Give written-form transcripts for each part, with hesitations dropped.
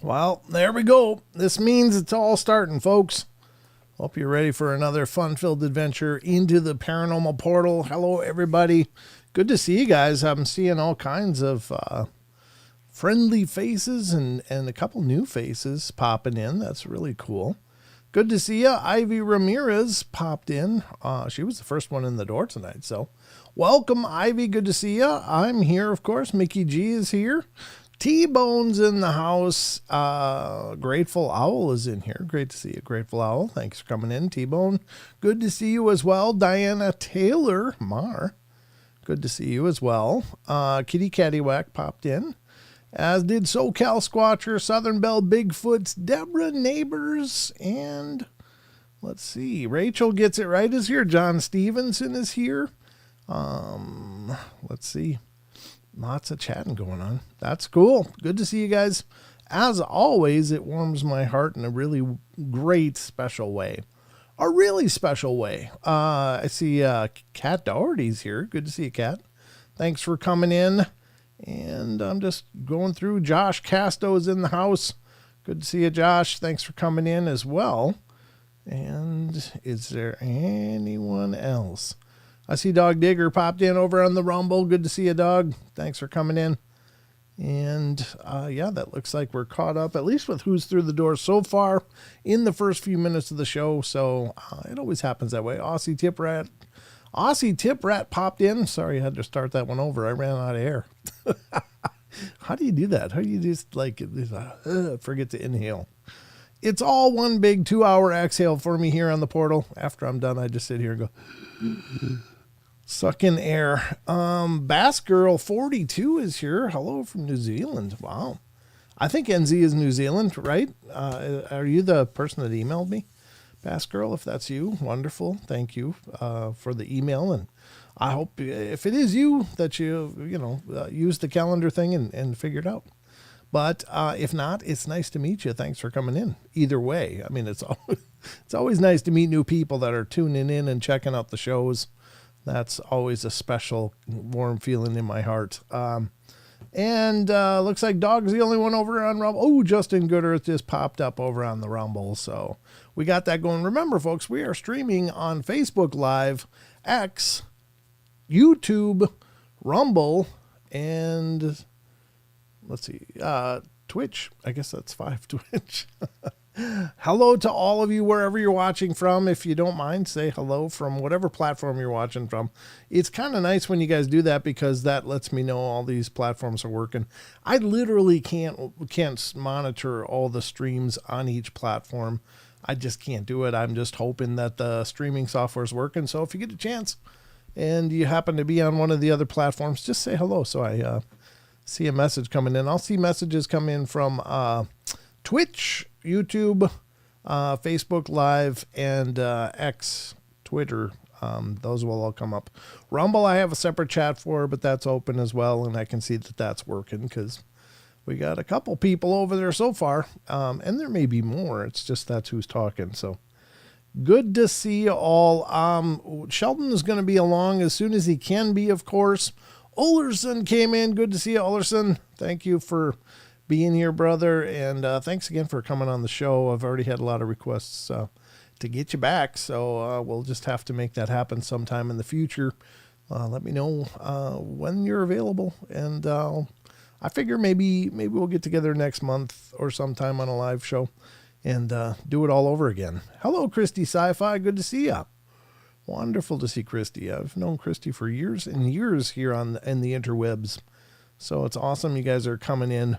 Well, there we go. This means it's all starting, folks. Hope you're ready for another fun-filled adventure into the paranormal portal. Hello, everybody. Good to see you guys. I'm seeing all kinds of friendly faces and a couple new faces popping in. That's really cool. Good to see you. Ivy Ramirez popped in. She was the first one in the door tonight. So welcome, Ivy. Good to see you. I'm here, of course. Mickey G is here. T-Bone's in the house. Grateful Owl is in here. Great to see you, Grateful Owl. Thanks for coming in, T-Bone. Good to see you as well. Diana Taylor, Mar. Good to see you as well. Kitty Caddywhack popped in, as did SoCal Squatcher, Southern Belle Bigfoots, Deborah Neighbors, and let's see, Rachel Gets It Right is here. John Stevenson is here. Let's see. Lots of chatting going on. That's cool. Good to see you guys. As always, it warms my heart in a really great, special way. A really special way. I see Kat Doherty's here. Good to see you, Kat. Thanks for coming in. And I'm just going through. Josh Casto's in the house. Good to see you, Josh. Thanks for coming in as well. And is there anyone else? I see Dog Digger popped in over on the Rumble. Good to see you, Dog. Thanks for coming in. And yeah, that looks like we're caught up, at least with who's through the door so far in the first few minutes of the show. So it always happens that way. Aussie Tip Rat popped in. Sorry, I had to start that one over. I ran out of air. How do you do that? How do you just forget to inhale? It's all one big 2-hour exhale for me here on the portal. After I'm done, I just sit here and go... Suck in air. Bass Girl 42 is here. Hello from New Zealand. Wow. I think NZ is New Zealand, right? Are you the person that emailed me? Bass Girl, if that's you, wonderful. Thank you for the email. And I hope if it is you that you use the calendar thing and figure it out. But if not, it's nice to meet you. Thanks for coming in. Either way, I mean, it's always nice to meet new people that are tuning in and checking out the shows. That's always a special, warm feeling in my heart. And looks like Dog's the only one over on Rumble. Oh, Justin Good Earth just popped up over on the Rumble. So we got that going. Remember, folks, we are streaming on Facebook Live, X, YouTube, Rumble, and let's see, Twitch. I guess that's 5 Twitch. Hello to all of you wherever you're watching from. If you don't mind, say hello from whatever platform you're watching from. It's kind of nice when you guys do that because that lets me know all these platforms are working. I literally can't monitor all the streams on each platform. I just can't do it. I'm just hoping that the streaming software is working. So if you get a chance and you happen to be on one of the other platforms, just say hello. So I see a message coming in. I'll see messages come in from Twitch, YouTube, Facebook Live, and X, Twitter. Those will all come up. Rumble, I have a separate chat for, but that's open as well, and I can see that that's working because we got a couple people over there so far, and there may be more. It's just that's who's talking. So good to see you all. Sheldon is going to be along as soon as he can be, of course. Ullrson came in. Good to see you, Ullrson. Thank you for being here, brother, and thanks again for coming on the show. I've already had a lot of requests to get you back, so we'll just have to make that happen sometime in the future. Let me know when you're available, and I figure maybe we'll get together next month or sometime on a live show and do it all over again. Hello, Christy Sci-Fi. Good to see you. Wonderful to see Christy. I've known Christy for years and years here in the interwebs, so it's awesome you guys are coming in.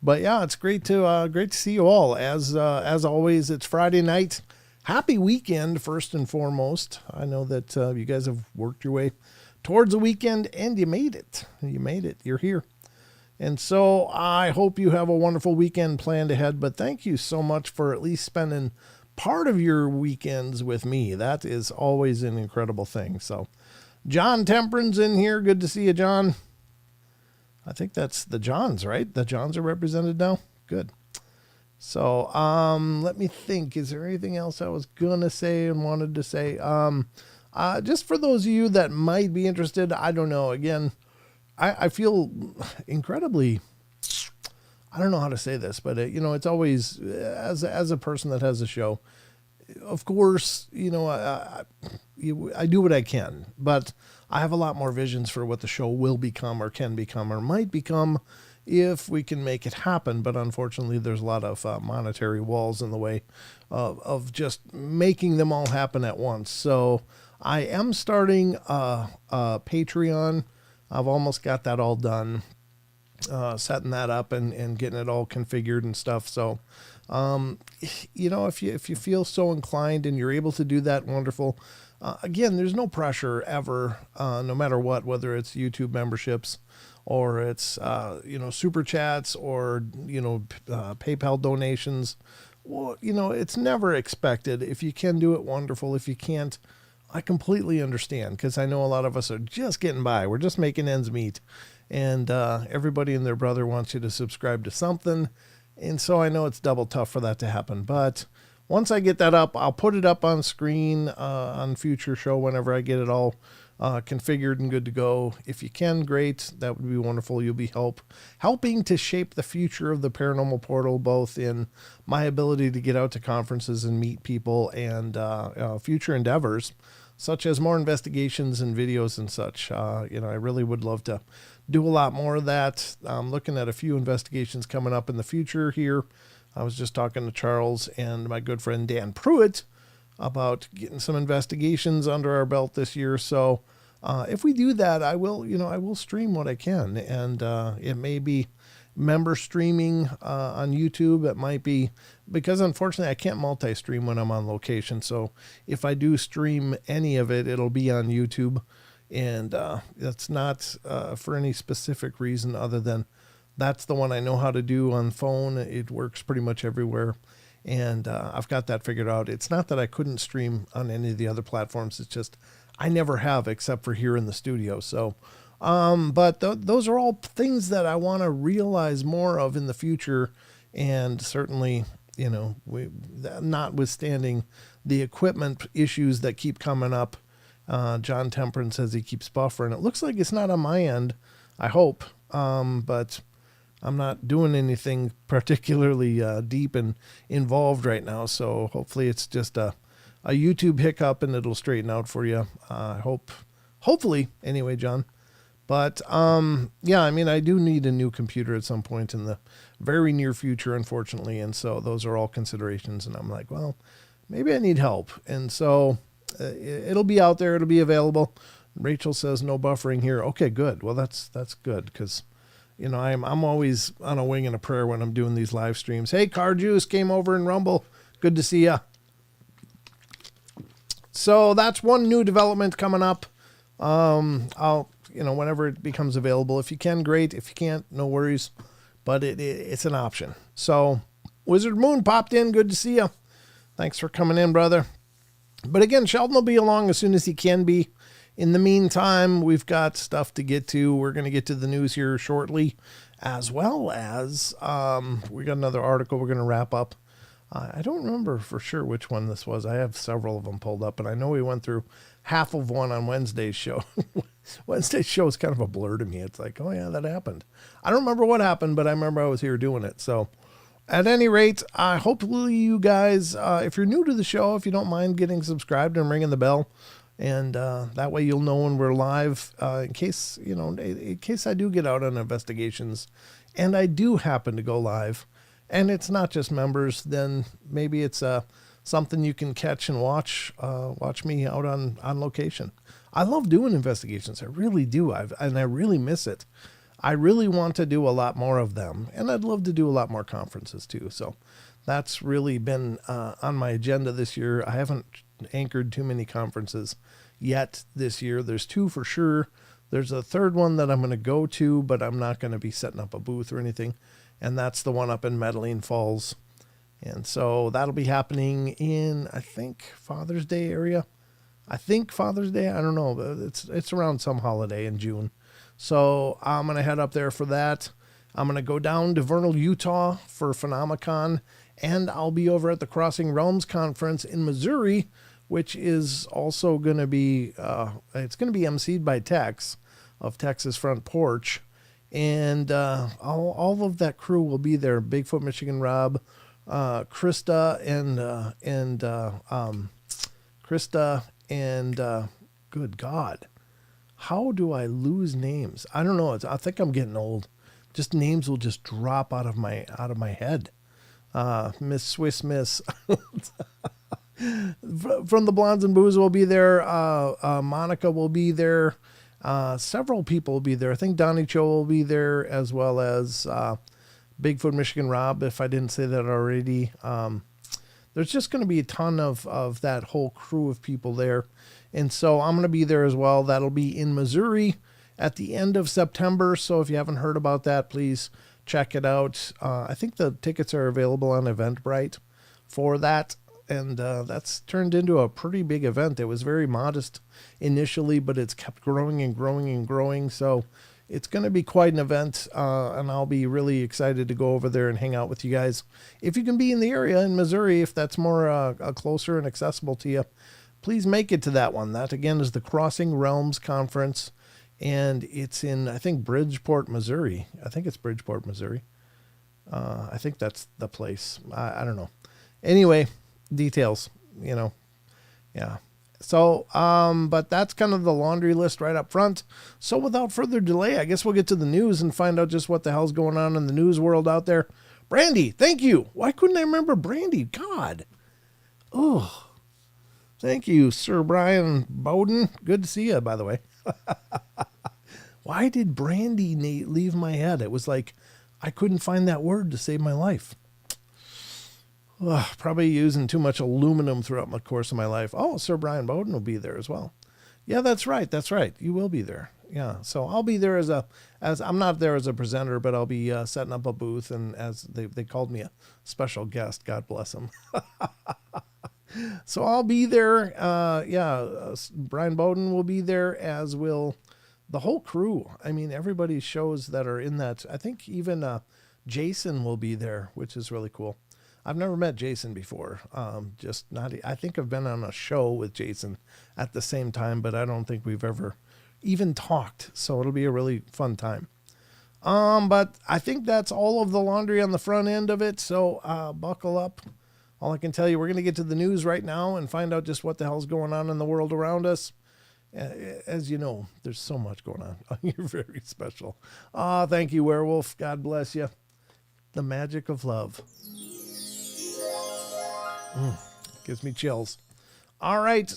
But yeah, it's great to see you all. As always, it's Friday night. Happy weekend, first and foremost. I know that you guys have worked your way towards the weekend, and you made it. You're here. And so I hope you have a wonderful weekend planned ahead. But thank you so much for at least spending part of your weekends with me. That is always an incredible thing. So John Temperance in here. Good to see you, John. I think that's the Johns, right? The Johns are represented now. Good. So, let me think. Is there anything else I was going to say and wanted to say? Just for those of you that might be interested, I don't know. Again, I feel incredibly, I don't know how to say this, but it's always, as a person that has a show, of course, I do what I can, but I have a lot more visions for what the show will become or can become or might become if we can make it happen. But unfortunately, there's a lot of monetary walls in the way of just making them all happen at once. So I am starting a Patreon. I've almost got that all done, setting that up and getting it all configured and stuff. So, if you feel so inclined and you're able to do that, wonderful. Again, there's no pressure ever, no matter what, whether it's YouTube memberships or it's, super chats or, PayPal donations. Well, it's never expected. If you can do it, wonderful. If you can't, I completely understand because I know a lot of us are just getting by. We're just making ends meet. And everybody and their brother wants you to subscribe to something. And so I know it's double tough for that to happen. But once I get that up, I'll put it up on screen on future show whenever I get it all configured and good to go. If you can, great. That would be wonderful. You'll be helping to shape the future of the Paranormal Portal, both in my ability to get out to conferences and meet people and future endeavors, such as more investigations and videos and such. I really would love to do a lot more of that. I'm looking at a few investigations coming up in the future here. I was just talking to Charles and my good friend Dan Pruitt about getting some investigations under our belt this year. So if we do that, I will stream what I can. And it may be member streaming on YouTube. It might be, because unfortunately I can't multi-stream when I'm on location. So if I do stream any of it, it'll be on YouTube. And that's not for any specific reason other than that's the one I know how to do on phone. It works pretty much everywhere. And I've got that figured out. It's not that I couldn't stream on any of the other platforms. It's just I never have except for here in the studio. So, but those are all things that I want to realize more of in the future. And certainly, notwithstanding the equipment issues that keep coming up, John Temperance says he keeps buffering. It looks like it's not on my end. I hope. but I'm not doing anything particularly deep and involved right now. So hopefully it's just a YouTube hiccup and it'll straighten out for you. Hopefully anyway, John. But yeah, I mean, I do need a new computer at some point in the very near future, unfortunately. And so those are all considerations. And I'm like, well, maybe I need help. And so it'll be out there. It'll be available. Rachel says no buffering here. Okay, good. Well, that's good because, you know, I'm always on a wing and a prayer when I'm doing these live streams. Hey, Car Juice came over in Rumble. Good to see ya. So that's one new development coming up. I'll, you know, whenever it becomes available, if you can, great. If you can't, no worries. But it's an option. So Wizard Moon popped in. Good to see you. Thanks for coming in, brother. But again, Sheldon will be along as soon as he can be. In the meantime, we've got stuff to get to. We're going to get to the news here shortly, as well as we got another article we're going to wrap up. I don't remember for sure which one this was. I have several of them pulled up, and I know we went through half of one on Wednesday's show. Wednesday's show is kind of a blur to me. It's like, oh yeah, that happened. I don't remember what happened, but I remember I was here doing it. So at any rate, hopefully you guys, if you're new to the show, if you don't mind getting subscribed and ringing the bell, and that way you'll know when we're live, in case I do get out on investigations and I do happen to go live and it's not just members, then maybe it's something you can catch and watch me out on location. I love doing investigations. I really do. And I really miss it. I really want to do a lot more of them, and I'd love to do a lot more conferences too. So that's really been on my agenda this year. I haven't anchored too many conferences yet this year. There's 2 for sure. There's a 3rd one that I'm going to go to, but I'm not going to be setting up a booth or anything. And that's the one up in Medellin Falls. And so that'll be happening in, I think, Father's Day area. I think Father's Day. I don't know. But it's around some holiday in June. So I'm going to head up there for that. I'm going to go down to Vernal, Utah for Phenomicon. And I'll be over at the Crossing Realms Conference in Missouri, which is also going to be, it's going to be emceed by Tex of Texas Front Porch. And all of that crew will be there. Bigfoot, Michigan Rob, Krista, and good God. How do I lose names? I don't know. I think I'm getting old. Just names will just drop out of my head. Miss Swiss Miss from the Blondes and Booze will be there. Monica will be there. Several people will be there. I think Donnie Cho will be there, as well as Bigfoot Michigan Rob, if I didn't say that already. There's just going to be a ton of that whole crew of people there. And so I'm going to be there as well. That'll be in Missouri at the end of September. So if you haven't heard about that, please check it out. I think the tickets are available on Eventbrite for that. And that's turned into a pretty big event. It was very modest initially, but it's kept growing and growing and growing. So it's going to be quite an event, and I'll be really excited to go over there and hang out with you guys. If you can be in the area in Missouri, if that's more closer and accessible to you, please make it to that one. That, again, is the Crossing Realms Conference, and it's in, I think, Bridgeport, Missouri. I think it's Bridgeport, Missouri. I think that's the place. I don't know. Anyway, details, yeah. So, but that's kind of the laundry list right up front. So without further delay, I guess we'll get to the news and find out just what the hell's going on in the news world out there. Brandy, thank you. Why couldn't I remember Brandy? God. Oh, thank you, Sir Brian Bowden. Good to see you, by the way. Why did Brandy leave my head? It was like I couldn't find that word to save my life. Probably using too much aluminum throughout the course of my life. Oh, Sir Brian Bowden will be there as well. Yeah, that's right. That's right. You will be there. Yeah. So I'll be there as I'm not there as a presenter, but I'll be setting up a booth, and as they called me a special guest. God bless them. So I'll be there. Brian Bowden will be there, as will the whole crew. I mean, everybody's shows that are in that. I think even Jason will be there, which is really cool. I've never met Jason before. I think I've been on a show with Jason at the same time, but I don't think we've ever even talked. So it'll be a really fun time. But I think that's all of the laundry on the front end of it. So buckle up. All I can tell you, we're going to get to the news right now and find out just what the hell's going on in the world around us. As you know, there's so much going on. You're very special. Thank you, Werewolf. God bless you. The magic of love. Gives me chills. All right.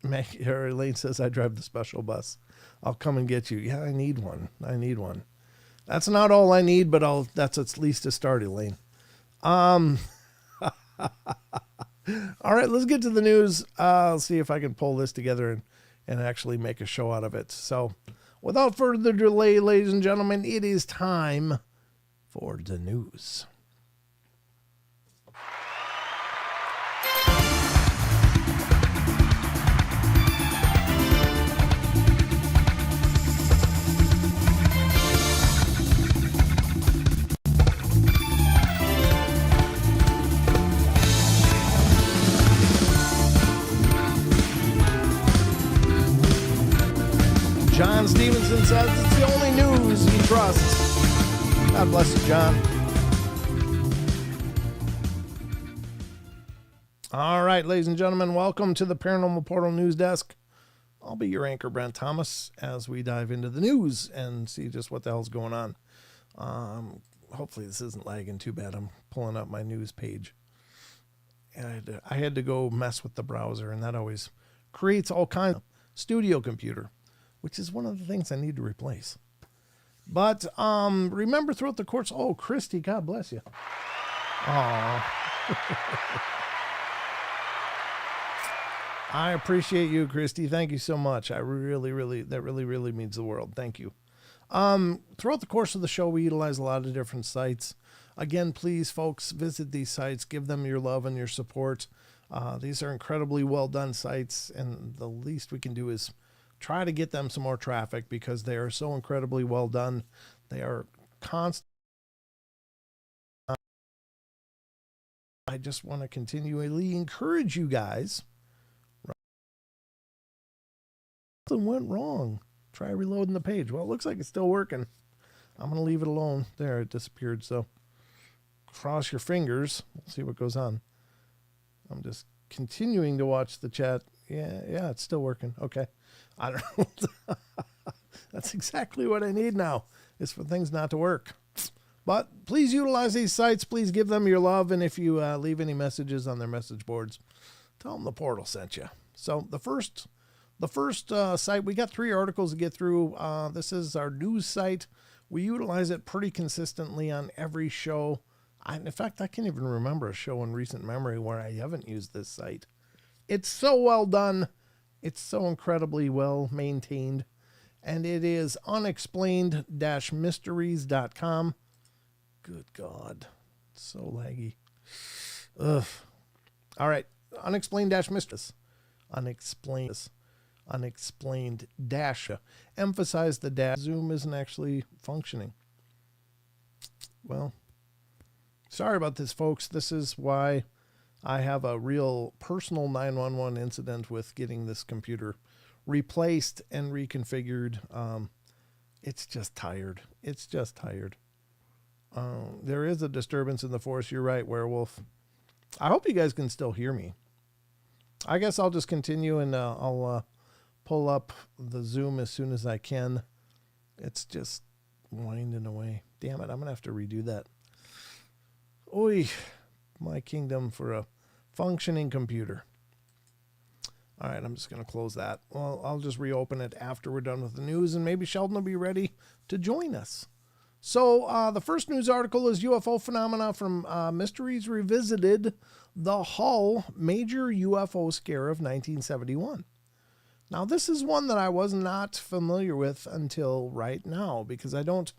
Elaine says, I drive the special bus. I'll come and get you. Yeah, I need one. That's not all I need, but that's at least a start, Elaine. All right, let's get to the news. I'll see if I can pull this together and actually make a show out of it. So without further delay, ladies and gentlemen, it is time for the news. John Stevenson says it's the only news he trusts. God bless you, John. All right, ladies and gentlemen, welcome to the Paranormal Portal News Desk. I'll be your anchor, Brent Thomas, as we dive into the news and see just what the hell's going on. Hopefully this isn't lagging too bad. I'm pulling up my news page. And I had to go mess with the browser, and that always creates all kinds of studio computer, which is one of the things I need to replace. But remember throughout the course, Christy, God bless you. I appreciate you, Christy. Thank you so much. That really means the world. Thank you. Throughout the course of the show, we utilize a lot of different sites. Again, please, folks, visit these sites. Give them your love and your support. These are incredibly well done sites, and the least we can do is try to get them some more traffic because they are so incredibly well done. They are constant. I just want to continually encourage you guys. Something went wrong. Try reloading the page. Well, it looks like it's still working. I'm going to leave it alone. There, it disappeared. So cross your fingers. We'll see what goes on. I'm just continuing to watch the chat. Yeah, it's still working. Okay. I don't know. That's exactly what I need now, is for things not to work. But please utilize these sites. Please give them your love. And if you leave any messages on their message boards, tell them the portal sent you. So the first site, we got 3 articles to get through. This is our news site. We utilize it pretty consistently on every show. In fact, I can't even remember a show in recent memory where I haven't used this site. It's so well done. It's so incredibly well maintained. And it is unexplained-mysteries.com. Good God. It's so laggy. Ugh. All right. Unexplained-mysteries. Unexplained dash. Emphasize the dash. Zoom isn't actually functioning. Well, sorry about this, folks. This is why I have a real personal 911 incident with getting this computer replaced and reconfigured. It's just tired. There is a disturbance in the force. You're right, Werewolf. I hope you guys can still hear me. I guess I'll just continue and I'll pull up the Zoom as soon as I can. It's just winding away. Damn it, I'm going to have to redo that. Oy, my kingdom for a functioning computer. All right, I'm just going to close that. Well, I'll just reopen it after we're done with the news, and maybe Sheldon will be ready to join us. So the first news article is UFO phenomena from Mysteries Revisited, the Hull Major UFO Scare of 1971. Now, this is one that I was not familiar with until right now, because I don't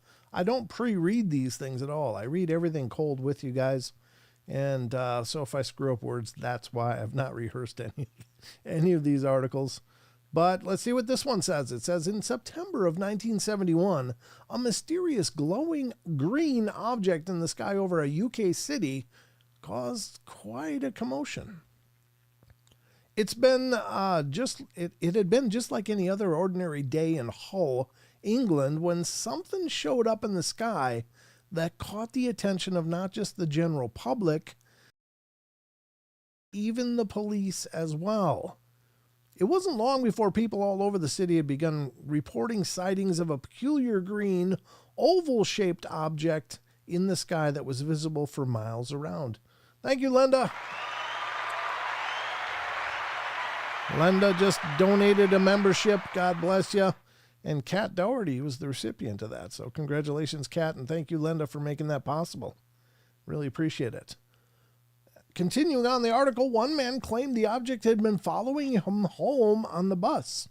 pre-read these things at all. I read everything cold with you guys. And so if I screw up words, that's why I've not rehearsed any of these articles. But let's see what this one says. It says, in September of 1971, a mysterious glowing green object in the sky over a UK city caused quite a commotion. It had been just like any other ordinary day in Hull England, when something showed up in the sky that caught the attention of not just the general public, even the police as well. It wasn't long before people all over the city had begun reporting sightings of a peculiar green, oval-shaped object in the sky that was visible for miles around. Thank you, Linda. Linda just donated a membership. God bless you. And Kat Doherty was the recipient of that. So congratulations, Kat, and thank you, Linda, for making that possible. Really appreciate it. Continuing on the article, one man claimed the object had been following him home on the bus.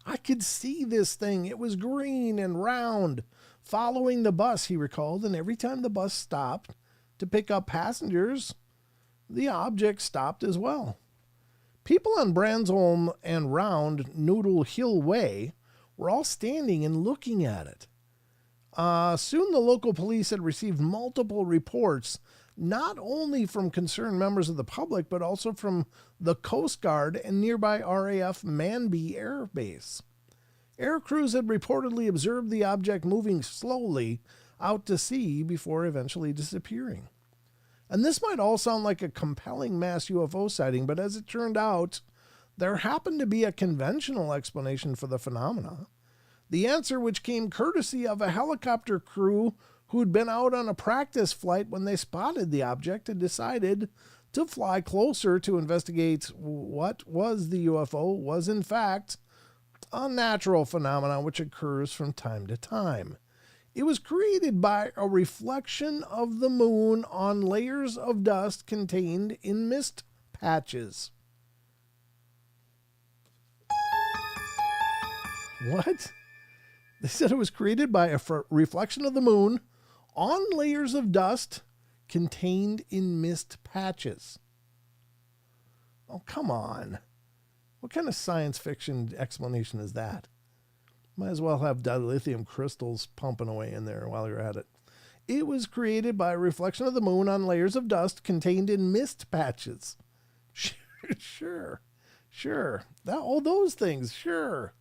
I could see this thing. It was green and round, following the bus, he recalled, and every time the bus stopped to pick up passengers, the object stopped as well. People on Bransholm and Round Noodle Hill Way were all standing and looking at it. Soon the local police had received multiple reports, not only from concerned members of the public, but also from the Coast Guard and nearby RAF Manby Air Base. Air crews had reportedly observed the object moving slowly out to sea before eventually disappearing. And this might all sound like a compelling mass UFO sighting, but as it turned out, there happened to be a conventional explanation for the phenomena. The answer, which came courtesy of a helicopter crew who'd been out on a practice flight when they spotted the object and decided to fly closer to investigate what was the UFO, was in fact a natural phenomenon which occurs from time to time. It was created by a reflection of the moon on layers of dust contained in mist patches. What? They said it was created by a reflection of the moon on layers of dust contained in mist patches. Oh, come on. What kind of science fiction explanation is that? Might as well have dilithium crystals pumping away in there while you're at it. It was created by a reflection of the moon on layers of dust contained in mist patches. Sure. All those things, sure.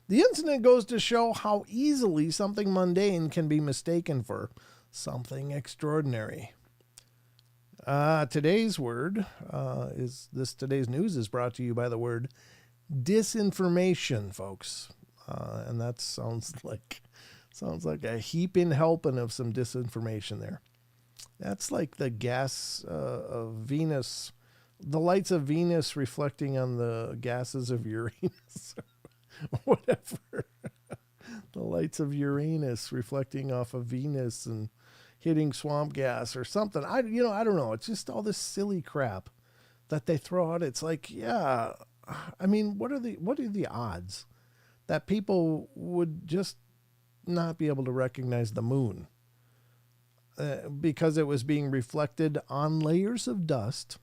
The incident goes to show how easily something mundane can be mistaken for something extraordinary. Today's news is brought to you by the word disinformation, folks. And that sounds like a heaping helping of some disinformation there. That's like the gas of Venus, the lights of Venus reflecting on the gases of Uranus. Whatever. The lights of Uranus reflecting off of Venus and hitting swamp gas or something. I don't know. It's just all this silly crap that they throw out. It's like, yeah, I mean, what are the odds that people would just not be able to recognize the moon because it was being reflected on layers of dust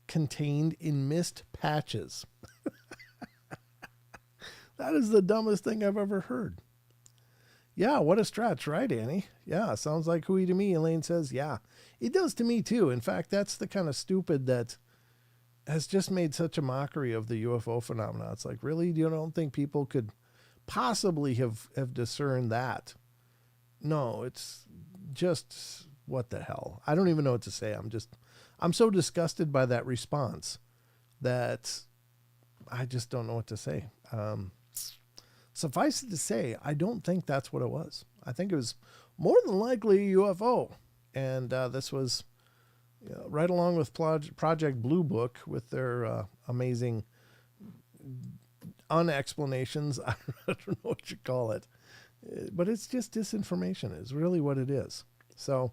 contained in mist patches? That is the dumbest thing I've ever heard. Yeah, what a stretch, right, Annie? Yeah, sounds like hooey to me. Elaine says, yeah, it does to me too. In fact, that's the kind of stupid that has just made such a mockery of the UFO phenomena. It's like, really? You don't think people could possibly have discerned that? No, it's just, what the hell? I don't even know what to say. I'm so disgusted by that response that I just don't know what to say. Suffice it to say, I don't think that's what it was. I think it was more than likely a UFO. And this was right along with Project Blue Book with their amazing unexplanations. I don't know what you call it. But it's just disinformation is really what it is. So,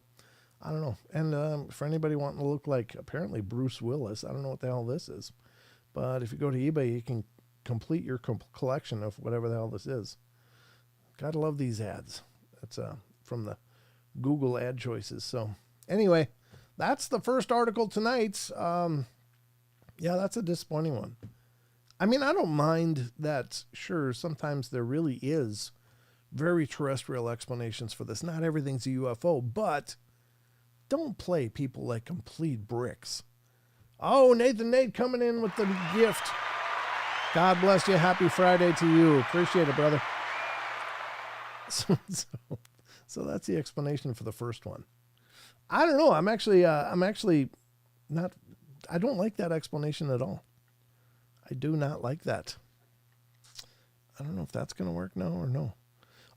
I don't know. And for anybody wanting to look like apparently Bruce Willis, I don't know what the hell this is. But if you go to eBay, you can complete your collection of whatever the hell this is. Gotta love these ads. It's from the Google ad choices. So anyway, that's the first article tonight. Yeah, that's a disappointing one. I mean, I don't mind that. Sure, sometimes there really is very terrestrial explanations for this. Not everything's a UFO, but don't play people like complete bricks. Oh, Nathan Nate coming in with the gift. God bless you. Happy Friday to you. Appreciate it, brother. So that's the explanation for the first one. I don't know. I'm actually not. I don't like that explanation at all. I do not like that. I don't know if that's going to work now or no.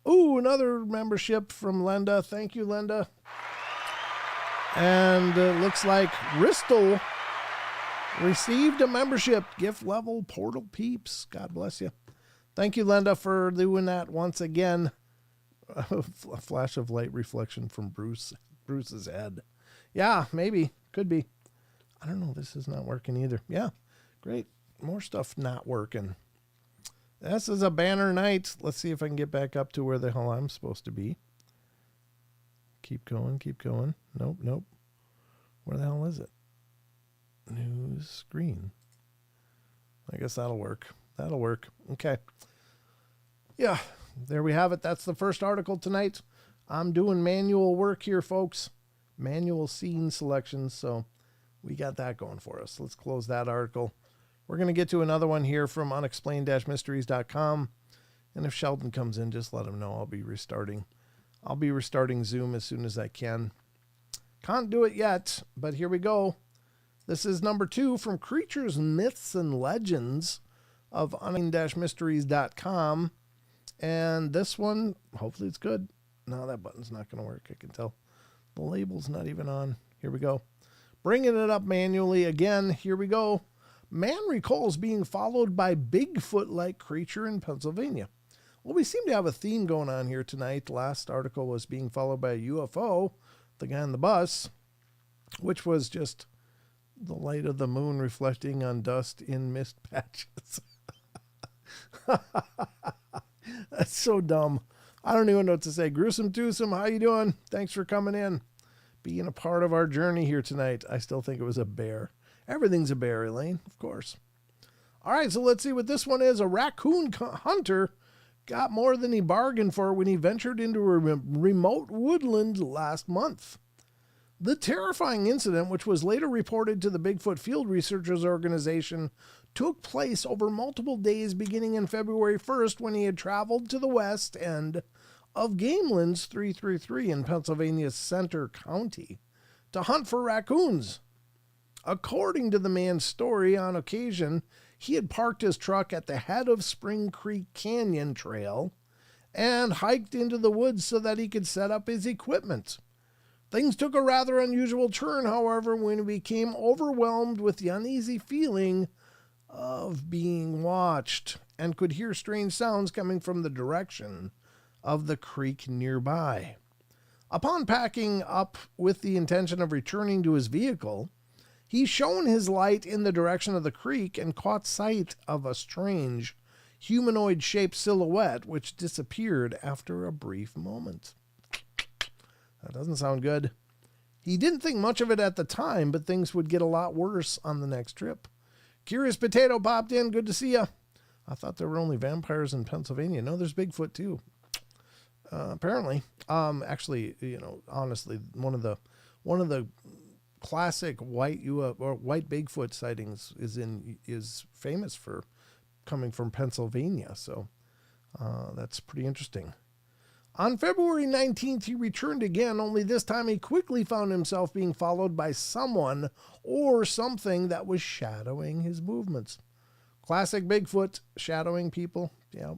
Ooh, another membership from Lenda. Thank you, Lenda. And it looks like Ristel received a membership. Gift level Portal Peeps. God bless you. Thank you, Lenda, for doing that once again. A flash of light reflection from Bruce's head. Yeah, maybe. Could be. I don't know. This is not working either. Yeah, great. More stuff not working. This is a banner night. Let's see if I can get back up to where the hell I'm supposed to be. Keep going, keep going. Nope. Where the hell is it? News screen. I guess that'll work. That'll work. Okay. Yeah, there we have it. That's the first article tonight. I'm doing manual work here, folks. Manual scene selections, so we got that going for us. Let's close that article. We're going to get to another one here from unexplained-mysteries.com. And if Sheldon comes in, just let him know. I'll be restarting Zoom as soon as I can. Can't do it yet, but here we go. This is number 2 from Creatures, Myths, and Legends of unexplained-mysteries.com. And this one, hopefully it's good. No, that button's not going to work. I can tell. The label's not even on. Here we go. Bringing it up manually again. Here we go. Man recalls being followed by Bigfoot-like creature in Pennsylvania. Well, we seem to have a theme going on here tonight. Last article was being followed by a UFO, the guy on the bus, which was just the light of the moon reflecting on dust in mist patches. That's so dumb. I don't even know what to say. Gruesome Twosome, how you doing? Thanks for coming in, being a part of our journey here tonight. I still think it was a bear. Everything's a bear, Elaine, of course. All right, so let's see what this one is. A raccoon hunter got more than he bargained for when he ventured into a remote woodland last month. The terrifying incident, which was later reported to the Bigfoot Field Researchers Organization, took place over multiple days beginning in February 1st when he had traveled to the west end of Gamelands 333 in Pennsylvania's Center County to hunt for raccoons. According to the man's story, on occasion, he had parked his truck at the head of Spring Creek Canyon Trail and hiked into the woods so that he could set up his equipment. Things took a rather unusual turn, however, when he became overwhelmed with the uneasy feeling of being watched and could hear strange sounds coming from the direction of the creek nearby. Upon packing up with the intention of returning to his vehicle, he shone his light in the direction of the creek and caught sight of a strange, humanoid-shaped silhouette which disappeared after a brief moment. That doesn't sound good. He didn't think much of it at the time, but things would get a lot worse on the next trip. Curious Potato popped in. Good to see you. I thought there were only vampires in Pennsylvania. No, there's Bigfoot too. Apparently. Actually, honestly, one of the classic white Bigfoot sightings is famous for coming from Pennsylvania. So that's pretty interesting. On February 19th, he returned again, only this time he quickly found himself being followed by someone or something that was shadowing his movements. Classic Bigfoot, shadowing people. Yeah.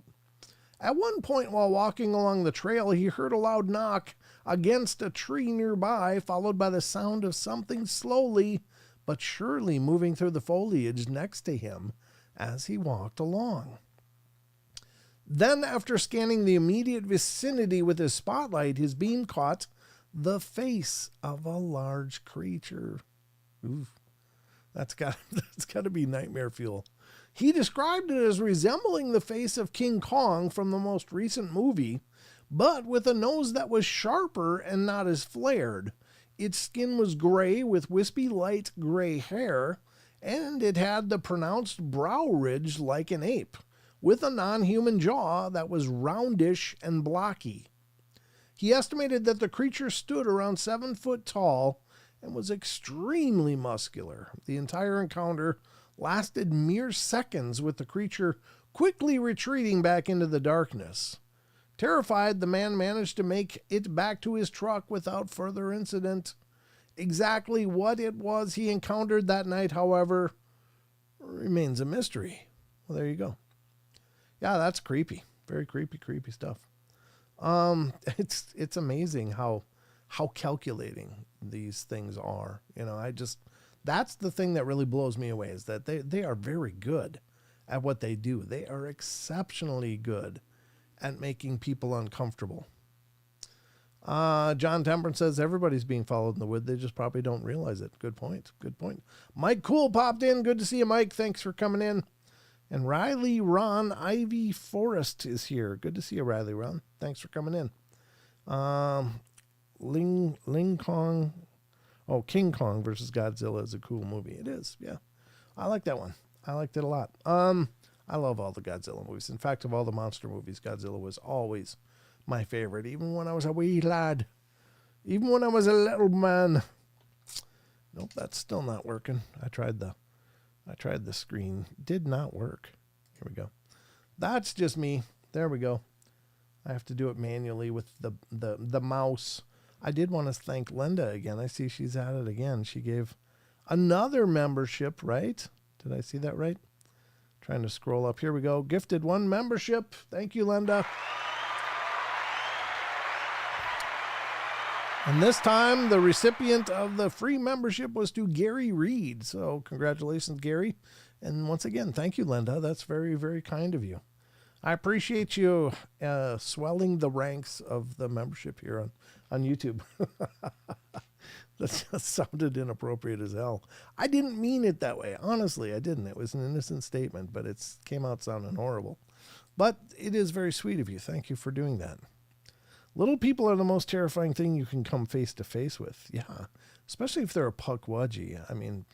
At one point while walking along the trail, he heard a loud knock against a tree nearby, followed by the sound of something slowly but surely moving through the foliage next to him as he walked along. Then, after scanning the immediate vicinity with his spotlight, his beam caught the face of a large creature. Oof. That's got to be nightmare fuel. He described it as resembling the face of King Kong from the most recent movie, but with a nose that was sharper and not as flared. Its skin was gray with wispy light gray hair, and it had the pronounced brow ridge like an ape, with a non-human jaw that was roundish and blocky. He estimated that the creature stood around 7 foot tall and was extremely muscular. The entire encounter lasted mere seconds, with the creature quickly retreating back into the darkness. Terrified, the man managed to make it back to his truck without further incident. Exactly what it was he encountered that night, however, remains a mystery. Well, there you go. Yeah, that's creepy. Very creepy stuff. It's amazing how calculating these things are. That's the thing that really blows me away, is that they are very good at what they do. They are exceptionally good at making people uncomfortable. John Temperance says everybody's being followed in the wood. They just probably don't realize it. Good point. Mike Cool popped in. Good to see you, Mike. Thanks for coming in. And Riley Ron Ivy Forrest is here. Good to see you, Riley Ron. Thanks for coming in. Ling Kong. Oh, King Kong versus Godzilla is a cool movie. It is, yeah. I like that one. I liked it a lot. I love all the Godzilla movies. In fact, of all the monster movies, Godzilla was always my favorite, even when I was a wee lad. Even when I was a little man. Nope, that's still not working. I tried the screen. Did not work. Here we go. That's just me. There we go. I have to do it manually with the mouse. I did want to thank Linda again. I see she's at it again. She gave another membership, right? Did I see that right? Trying to scroll up. Here we go. Gifted 1 membership. Thank you, Linda. And this time, the recipient of the free membership was to Gary Reed. So congratulations, Gary. And once again, thank you, Linda. That's very, very kind of you. I appreciate you swelling the ranks of the membership here on YouTube. That just sounded inappropriate as hell. I didn't mean it that way. Honestly, I didn't. It was an innocent statement, but it came out sounding horrible. But it is very sweet of you. Thank you for doing that. Little people are the most terrifying thing you can come face to face with. Yeah. Especially if they're a pukwudgie. I mean,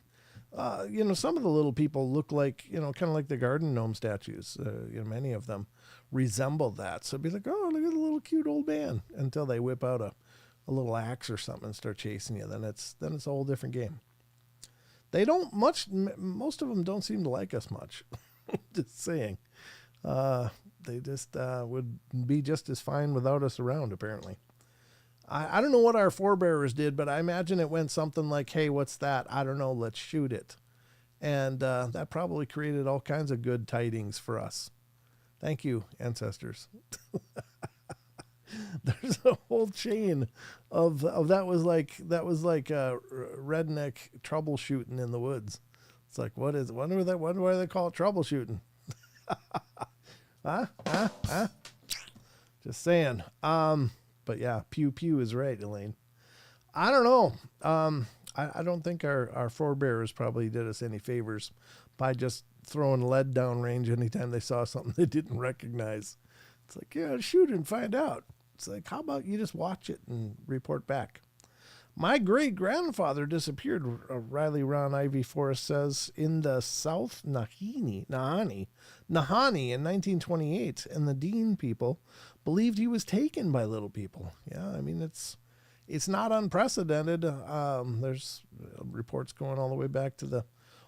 some of the little people look like, kind of like the garden gnome statues. Many of them resemble that. So it'd be like, oh, look at the little cute old man, until they whip out a little axe or something and start chasing you. Then it's a whole different game. They don't most of them don't seem to like us much. Just saying. They just would be just as fine without us around, apparently. I don't know what our forebearers did, but I imagine it went something like, hey, what's that? I don't know, let's shoot it. And that probably created all kinds of good tidings for us. Thank you, ancestors. There's a whole chain of that was like redneck troubleshooting in the woods. It's like, what is it? Wonder why they call it troubleshooting. Huh? Just saying. But yeah, pew pew is right, Elaine. I don't know. I don't think our forebears probably did us any favors by just throwing lead down range anytime they saw something they didn't recognize. It's like, yeah, shoot and find out. It's like, how about you just watch it and report back? My great-grandfather disappeared, Riley Ron Ivy Forrest says, in the South Nahani in 1928, and the Dean people believed he was taken by little people. Yeah, I mean, it's not unprecedented. There's reports going all the way back to the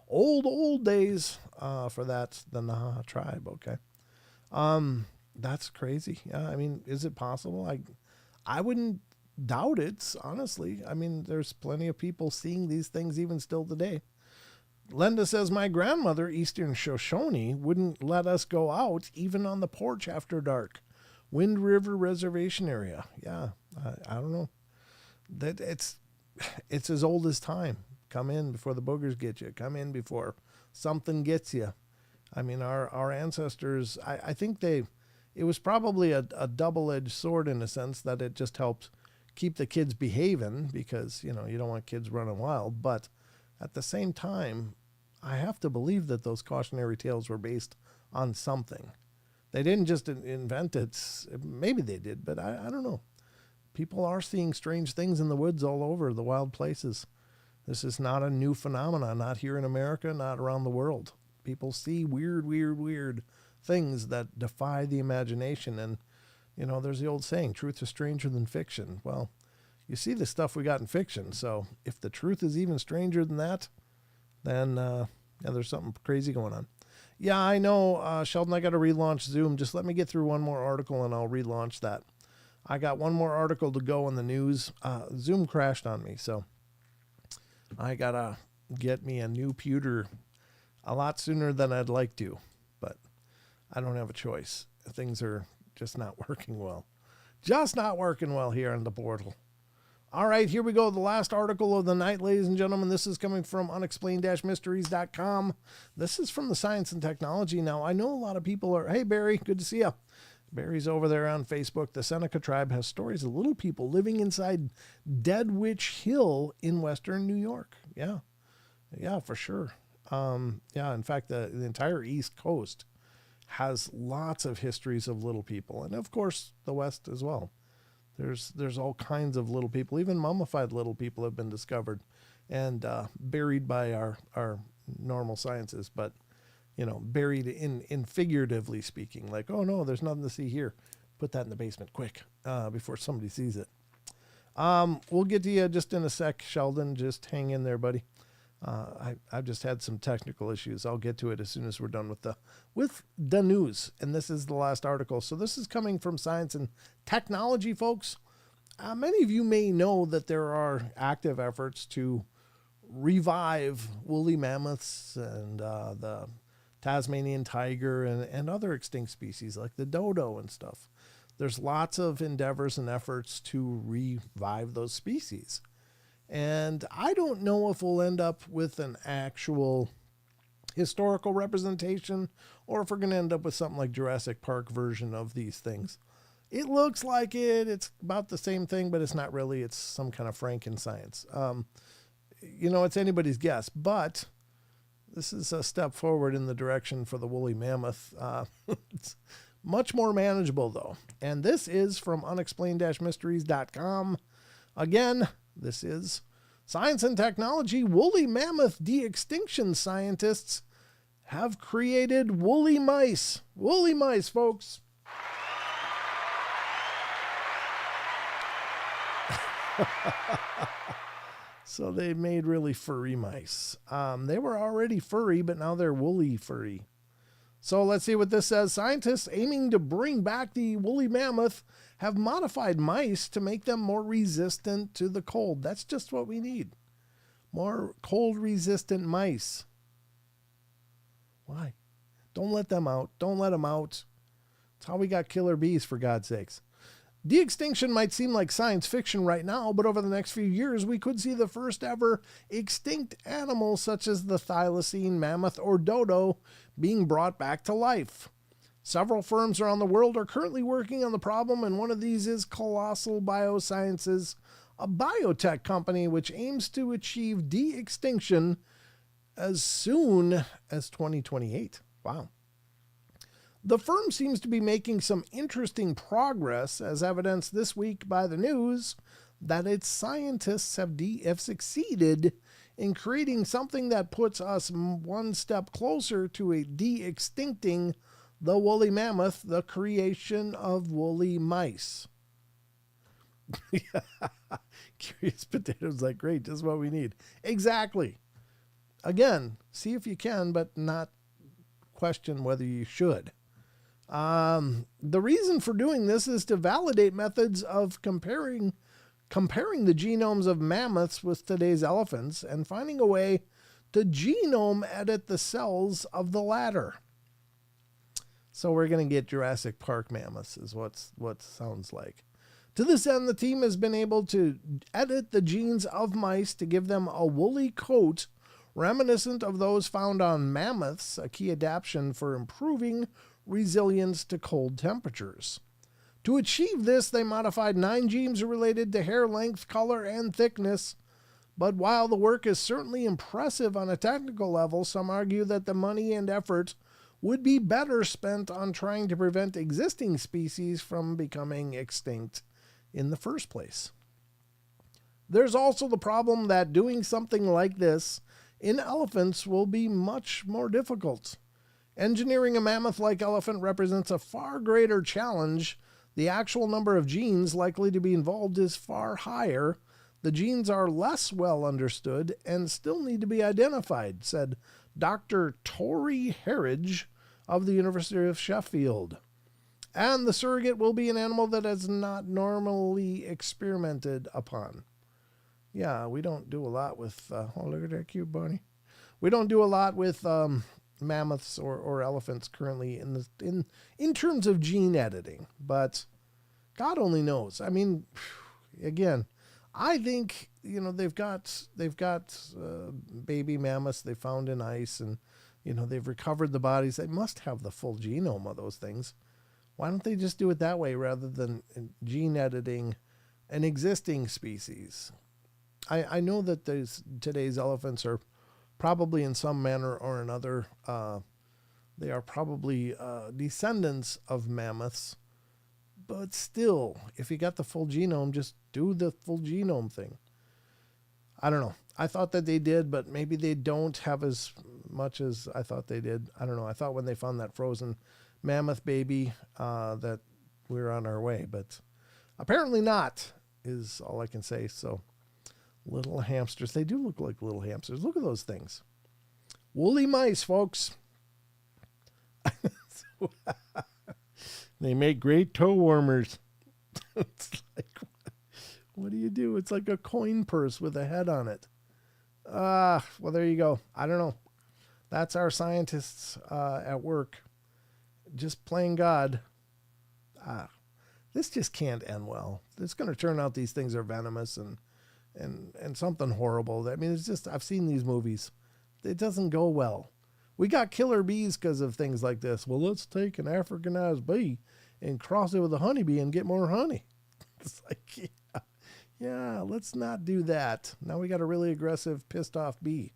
old days for the Naha tribe, okay? That's crazy. Yeah, I mean, is it possible? I wouldn't doubt it, honestly. I mean, there's plenty of people seeing these things even still today. Linda says, my grandmother, Eastern Shoshone, wouldn't let us go out even on the porch after dark. Wind River Reservation area. Yeah, I don't know. That it's as old as time. Come in before the boogers get you. Come in before something gets you. I mean, our ancestors, I think it was probably a double-edged sword in a sense, that it just helped keep the kids behaving, because, you don't want kids running wild. But at the same time, I have to believe that those cautionary tales were based on something. They didn't just invent it. Maybe they did, but I don't know. People are seeing strange things in the woods all over, the wild places. This is not a new phenomenon, not here in America, not around the world. People see weird things that defy the imagination. And, there's the old saying, truth is stranger than fiction. Well, you see the stuff we got in fiction. So if the truth is even stranger than that, then there's something crazy going on. Yeah, I know, Sheldon, I got to relaunch Zoom. Just let me get through one more article and I'll relaunch that. I got one more article to go in the news. Zoom crashed on me, so I got to get me a new pewter a lot sooner than I'd like to, but I don't have a choice. Things are just not working well. Just not working well here on the portal. All right, here we go. The last article of the night, ladies and gentlemen. This is coming from unexplained-mysteries.com. This is from the Science and Technology. Now, I know a lot of people are, hey, Barry, good to see you. Barry's over there on Facebook. The Seneca tribe has stories of little people living inside Dead Witch Hill in western New York. Yeah, for sure. In fact, the entire East Coast has lots of histories of little people. And, of course, the West as well. There's all kinds of little people. Even mummified little people have been discovered and buried by our normal sciences. But, buried in figuratively speaking. Like, oh, no, there's nothing to see here. Put that in the basement quick before somebody sees it. We'll get to you just in a sec, Sheldon. Just hang in there, buddy. I've just had some technical issues. I'll get to it as soon as we're done with the news. And this is the last article. So this is coming from Science and Technology, folks. Many of you may know that there are active efforts to revive woolly mammoths and the Tasmanian tiger and other extinct species like the dodo and stuff. There's lots of endeavors and efforts to revive those species. And I don't know if we'll end up with an actual historical representation or if we're going to end up with something like Jurassic Park version of these things. It looks like it. It's about the same thing, but it's not really. It's some kind of Franken-science. It's anybody's guess. But this is a step forward in the direction for the woolly mammoth. It's much more manageable, though. And this is from unexplained-mysteries.com. Again, this is Science and Technology. Woolly mammoth de-extinction scientists have created woolly mice. Woolly mice, folks. So they made really furry mice. They were already furry, but now they're woolly furry. So let's see what this says. Scientists aiming to bring back the woolly mammoth have modified mice to make them more resistant to the cold. That's just what we need. More cold-resistant mice. Why? Don't let them out. Don't let them out. It's how we got killer bees, for God's sakes. De-extinction might seem like science fiction right now, but over the next few years, we could see the first ever extinct animals such as the thylacine mammoth or dodo being brought back to life. Several firms around the world are currently working on the problem, and one of these is Colossal Biosciences, a biotech company which aims to achieve de-extinction as soon as 2028. Wow. The firm seems to be making some interesting progress, as evidenced this week by the news that its scientists have succeeded in creating something that puts us one step closer to a de-extincting the woolly mammoth, the creation of woolly mice. Curious Potatoes like, great, just what we need. Exactly. Again, see if you can, but not question whether you should. The reason for doing this is to validate methods of comparing the genomes of mammoths with today's elephants and finding a way to genome edit the cells of the latter. So we're going to get Jurassic Park mammoths is what sounds like. To this end, the team has been able to edit the genes of mice to give them a woolly coat reminiscent of those found on mammoths, a key adaptation for improving resilience to cold temperatures. To achieve this, they modified 9 genes related to hair length, color, and thickness. But while the work is certainly impressive on a technical level, some argue that the money and effort would be better spent on trying to prevent existing species from becoming extinct in the first place. There's also the problem that doing something like this in elephants will be much more difficult. Engineering a mammoth-like elephant represents a far greater challenge. The actual number of genes likely to be involved is far higher. The genes are less well understood and still need to be identified, said Dr. Tori Harridge of the University of Sheffield. And the surrogate will be an animal that is not normally experimented upon. Yeah, we don't do a lot with, oh, look at that cute bunny. We don't do a lot with mammoths or elephants currently in terms of gene editing, but God only knows. I mean, again, I think, they've got baby mammoths they found in ice, and, they've recovered the bodies. They must have the full genome of those things. Why don't they just do it that way rather than gene editing an existing species? I know that today's elephants are probably in some manner or another, they are probably descendants of mammoths. But still, if you got the full genome, just do the full genome thing. I don't know. I thought that they did, but maybe they don't have as much as I thought they did. I don't know. I thought when they found that frozen mammoth baby that we were on our way, but apparently not, is all I can say. So little hamsters. They do look like little hamsters. Look at those things. Woolly mice, folks. They make great toe warmers. It's like, what do you do? It's like a coin purse with a head on it. Well, there you go. I don't know. That's our scientists at work. Just playing God. This just can't end well. It's going to turn out these things are venomous and something horrible. I mean, it's just, I've seen these movies. It doesn't go well. We got killer bees because of things like this. Well, let's take an Africanized bee and cross it with a honeybee and get more honey. It's like, yeah, let's not do that. Now we got a really aggressive, pissed off bee.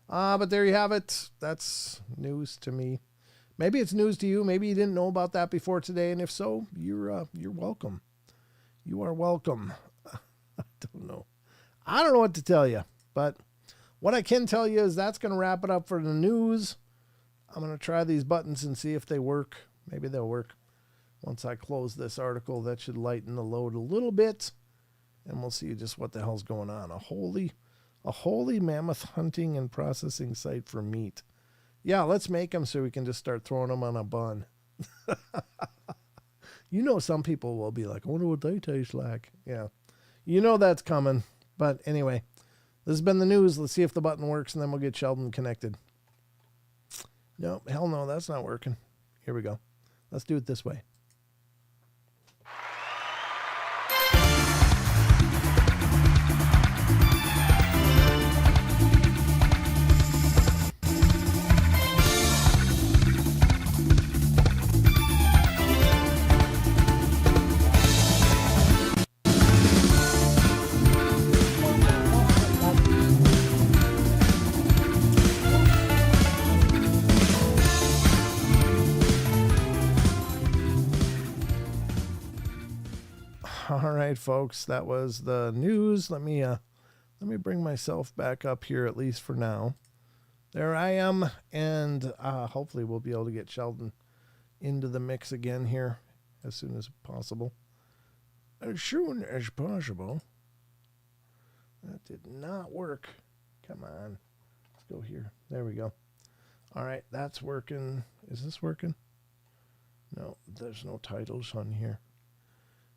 But there you have it. That's news to me. Maybe it's news to you. Maybe you didn't know about that before today. And if so, you're welcome. You are welcome. I don't know. I don't know what to tell you, but what I can tell you is that's going to wrap it up for the news. I'm going to try these buttons and see if they work. Maybe they'll work. Once I close this article, that should lighten the load a little bit, and we'll see just what the hell's going on. A holy mammoth hunting and processing site for meat. Yeah, let's make them so we can just start throwing them on a bun. Some people will be like, I wonder what they taste like. Yeah, that's coming. But anyway, this has been the news. Let's see if the button works, and then we'll get Sheldon connected. No, hell no, that's not working. Here we go. Let's do it this way. All right, folks, that was the news. Let me bring myself back up here, at least for now. There I am, and hopefully we'll be able to get Sheldon into the mix again here as soon as possible. As soon as possible. That did not work. Come on. Let's go here. There we go. All right, that's working. Is this working? No, there's no titles on here.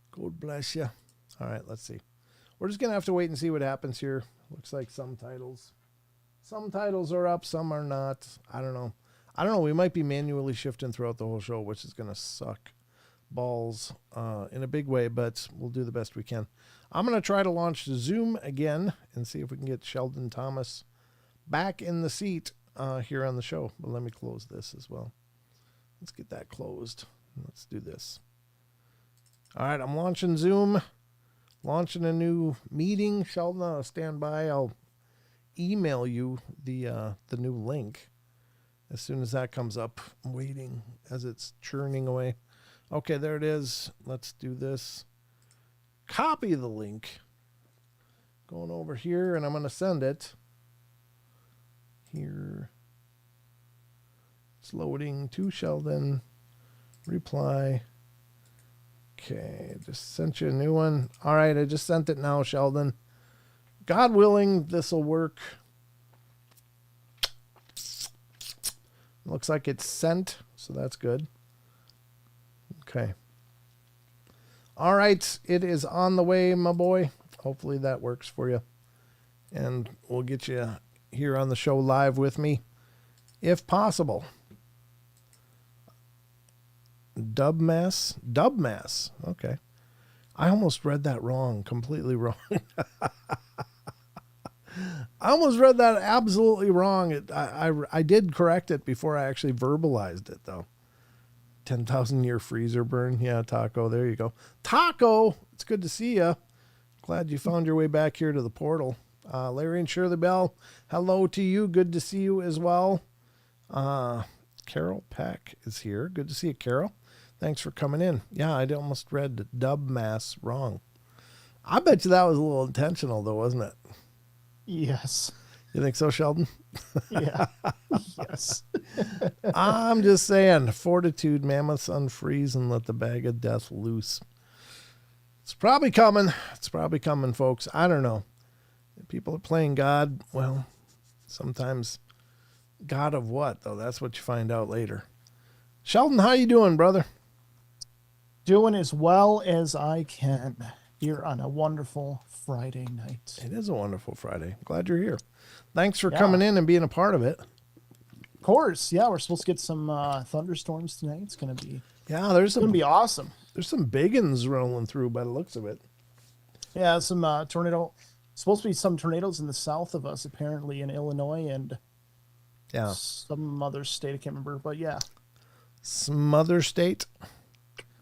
God bless you. All right, let's see. We're just going to have to wait and see what happens here. Looks like some titles are up, some are not. I don't know. We might be manually shifting throughout the whole show, which is going to suck balls in a big way, but we'll do the best we can. I'm going to try to launch Zoom again and see if we can get Sheldon Thomas back in the seat here on the show. But let me close this as well. Let's get that closed. Let's do this. All right, I'm launching Zoom, launching a new meeting. Sheldon, stand by. I'll email you the new link as soon as that comes up. I'm waiting as it's churning away. Okay, there it is. Let's do this. Copy the link. Going over here, and I'm going to send it. Here. It's loading to Sheldon. Reply. Okay, just sent you a new one. All right, I just sent it now, Sheldon. God willing, this will work. Looks like it's sent, so that's good. Okay. All right, it is on the way, my boy. Hopefully that works for you. And we'll get you here on the show live with me, if possible. Dubmass? Okay. I almost read that wrong, completely wrong. I almost read that absolutely wrong. I did correct it before I actually verbalized it, though. 10,000 year freezer burn. Yeah, Taco. There you go. Taco, it's good to see you. Glad you found your way back here to the portal. Larry and Shirley Bell, hello to you. Good to see you as well. Carol Peck is here. Good to see you, Carol. Thanks for coming in. Yeah, I almost read Dubmass wrong. I bet you that was a little intentional, though, wasn't it? Yes. You think so, Sheldon? Yeah. Yes. I'm just saying, fortitude, mammoths unfreeze and let the bag of death loose. It's probably coming. It's probably coming, folks. I don't know. People are playing God. Well, sometimes God of what, though? That's what you find out later. Sheldon, how you doing, brother? Doing as well as I can here on a wonderful Friday night. It is a wonderful Friday. Glad you're here. Thanks for coming in and being a part of it. Of course. Yeah, we're supposed to get some thunderstorms tonight. It's going to be there's going to be awesome. There's some big ones rolling through by the looks of it. Yeah, some supposed to be some tornadoes in the south of us, apparently in Illinois and some other state. I can't remember, but yeah. Some other state?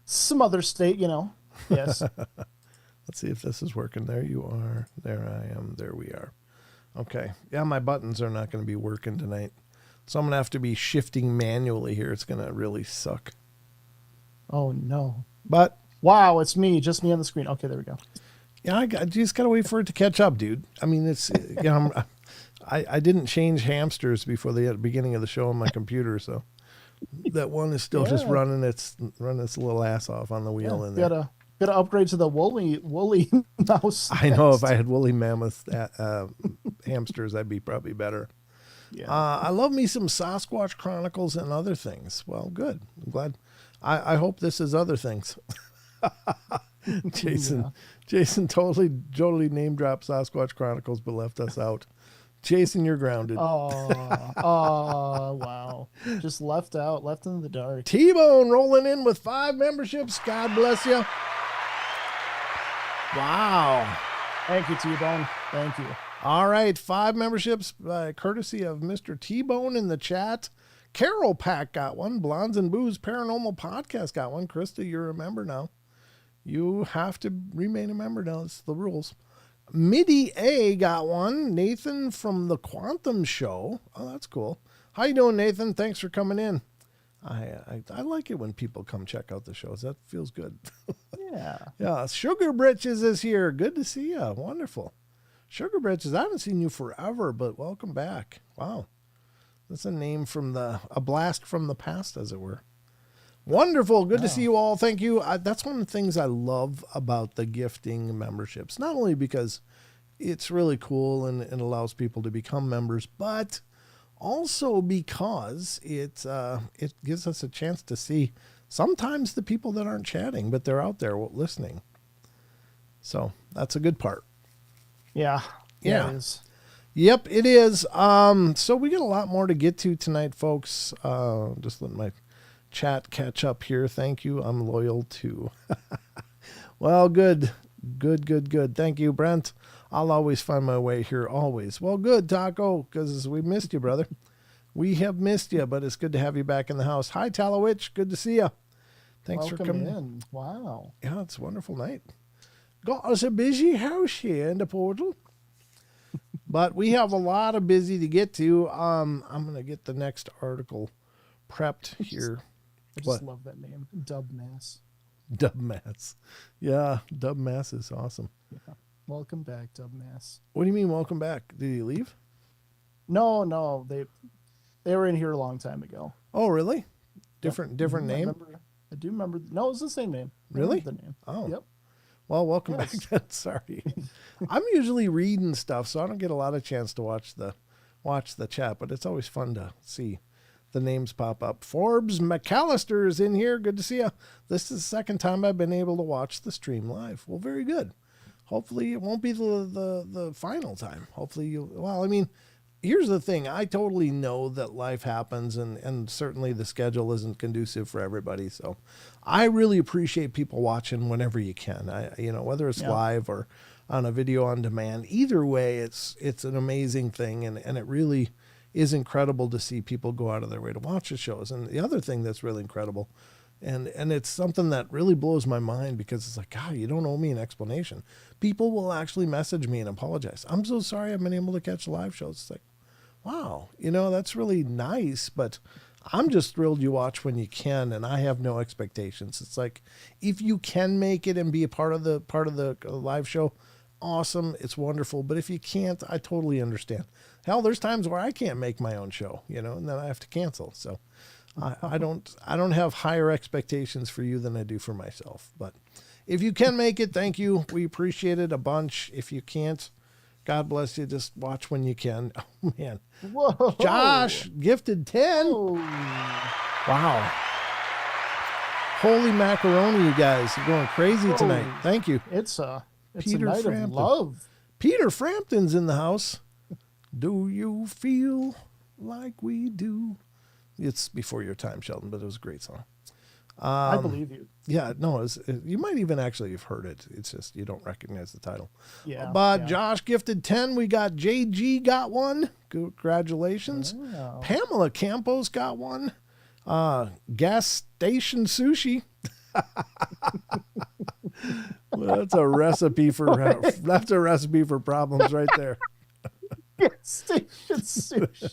Some other state, Yes. Let's see if this is working. There you are. There I am. There we are. Okay. Yeah, my buttons are not going to be working tonight. So I'm going to have to be shifting manually here. It's going to really suck. Oh, no. But wow, it's me. Just me on the screen. Okay, there we go. Yeah, I just got to wait for it to catch up, dude. I mean, it's, I didn't change hamsters before the beginning of the show on my computer, so that one is still just running its little ass off on the wheel in there. Gotta upgrade to the woolly mouse. I know if I had woolly mammoth hamsters, I'd be probably better. Yeah. I love me some Sasquatch Chronicles and other things. Well, good. I'm glad. I hope this is other things. Jason totally name dropped Sasquatch Chronicles, but left us out. Jason, you're grounded. Oh, wow. Just left in the dark. T-Bone rolling in with 5 memberships. God bless you. Wow. Thank you, T-Bone. Thank you. All right, 5 memberships courtesy of Mr. T-Bone in the chat. Carol Pack got one. Blondes and Booze Paranormal Podcast got one. Krista, you're a member now. You have to remain a member now. It's the rules. Midi A got one. Nathan from the Quantum Show. Oh, that's cool. How you doing, Nathan? Thanks for coming in. I like it when people come check out the shows. That feels good. Yeah. Yeah. Sugar Britches is here. Good to see you. Wonderful. Sugar Britches, I haven't seen you forever, but welcome back. Wow. That's a name from a blast from the past, as it were. Wonderful. Good to see you all. Thank you. That's one of the things I love about the gifting memberships, not only because it's really cool and it allows people to become members, but also because it gives us a chance to see sometimes the people that aren't chatting, but they're out there listening. So that's a good part. Yeah. Yeah. It is. Yep, it is. So we got a lot more to get to tonight, folks. Just let my chat catch up here. Thank you. I'm loyal too. Well, good. Thank you, Brent. I'll always find my way here, always. Well, good, Taco, because we missed you, brother. We have missed you, but it's good to have you back in the house. Hi, Talowitch. Good to see you. Thanks for coming in. Wow. Yeah, it's a wonderful night. Got us a busy house here in the portal. But we have a lot of busy to get to. I'm going to get the next article prepped here. I just love that name, Dubmass. Dubmass. Yeah, Dubmass is awesome. Yeah. Welcome back, Dubmass. What do you mean, welcome back? Did he leave? No. They were in here a long time ago. Oh, really? Different name? I do remember. No, it's the same name. Really? The name. Oh. Yep. Well, welcome back then. Sorry. I'm usually reading stuff, so I don't get a lot of chance to watch the chat, but it's always fun to see the names pop up. Forbes McAllister is in here. Good to see you. This is the second time I've been able to watch the stream live. Well, very good. Hopefully it won't be the final time. Hopefully here's the thing. I totally know that life happens and certainly the schedule isn't conducive for everybody. So I really appreciate people watching whenever you can. Whether it's live or on a video on demand, either way, it's an amazing thing. And it really is incredible to see people go out of their way to watch the shows. And the other thing that's really incredible, and it's something that really blows my mind because it's like, God, you don't owe me an explanation. People will actually message me and apologize. I'm so sorry I haven't been able to catch the live shows. It's like, wow, that's really nice, but I'm just thrilled you watch when you can, and I have no expectations. It's like, if you can make it and be a part of the live show, awesome, it's wonderful. But if you can't, I totally understand. Hell, there's times where I can't make my own show, and then I have to cancel. So I don't have higher expectations for you than I do for myself. But if you can make it, thank you. We appreciate it a bunch. If you can't, God bless you. Just watch when you can. Oh, man. Whoa. Josh, gifted 10. Whoa. Wow. Holy macaroni, you guys. You're going crazy tonight. Thank you. It's a Peter night Frampton. of love. Peter Frampton's in the house. Do you feel like we do? It's before your time, Sheldon, but it was a great song. I believe you. Yeah, no, you might even actually have heard it. It's just you don't recognize the title. Yeah. But yeah. Josh gifted 10. We got JG got one. Congratulations. Wow. Pamela Campos got one. Gas station sushi. Well, that's a recipe for problems right there. Gas station sushi.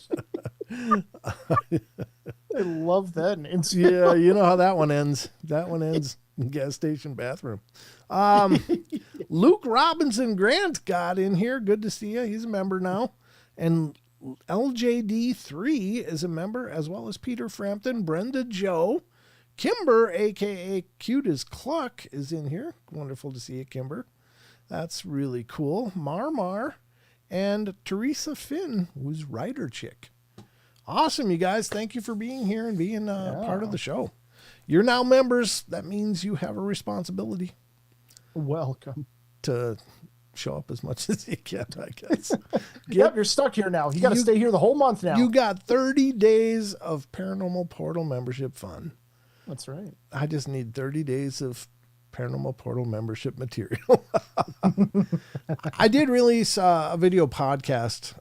I love that name. Yeah, you know how that one ends. That one ends in gas station bathroom. Luke Robinson Grant got in here. Good to see you. He's a member now. And LJD3 is a member, as well as Peter Frampton, Brenda Joe. Kimber, a.k.a. Cute as Cluck, is in here. Wonderful to see you, Kimber. That's really cool. Marmar. And Teresa Finn, who's Writer Chick. Awesome, you guys. Thank you for being here and being part of the show. You're now members. That means you have a responsibility. Welcome. To show up as much as you can, I guess. Yep, you're stuck here now. You got to stay here the whole month now. You got 30 days of Paranormal Portal membership fun. That's right. I just need 30 days of Paranormal Portal membership material. I did release a video podcast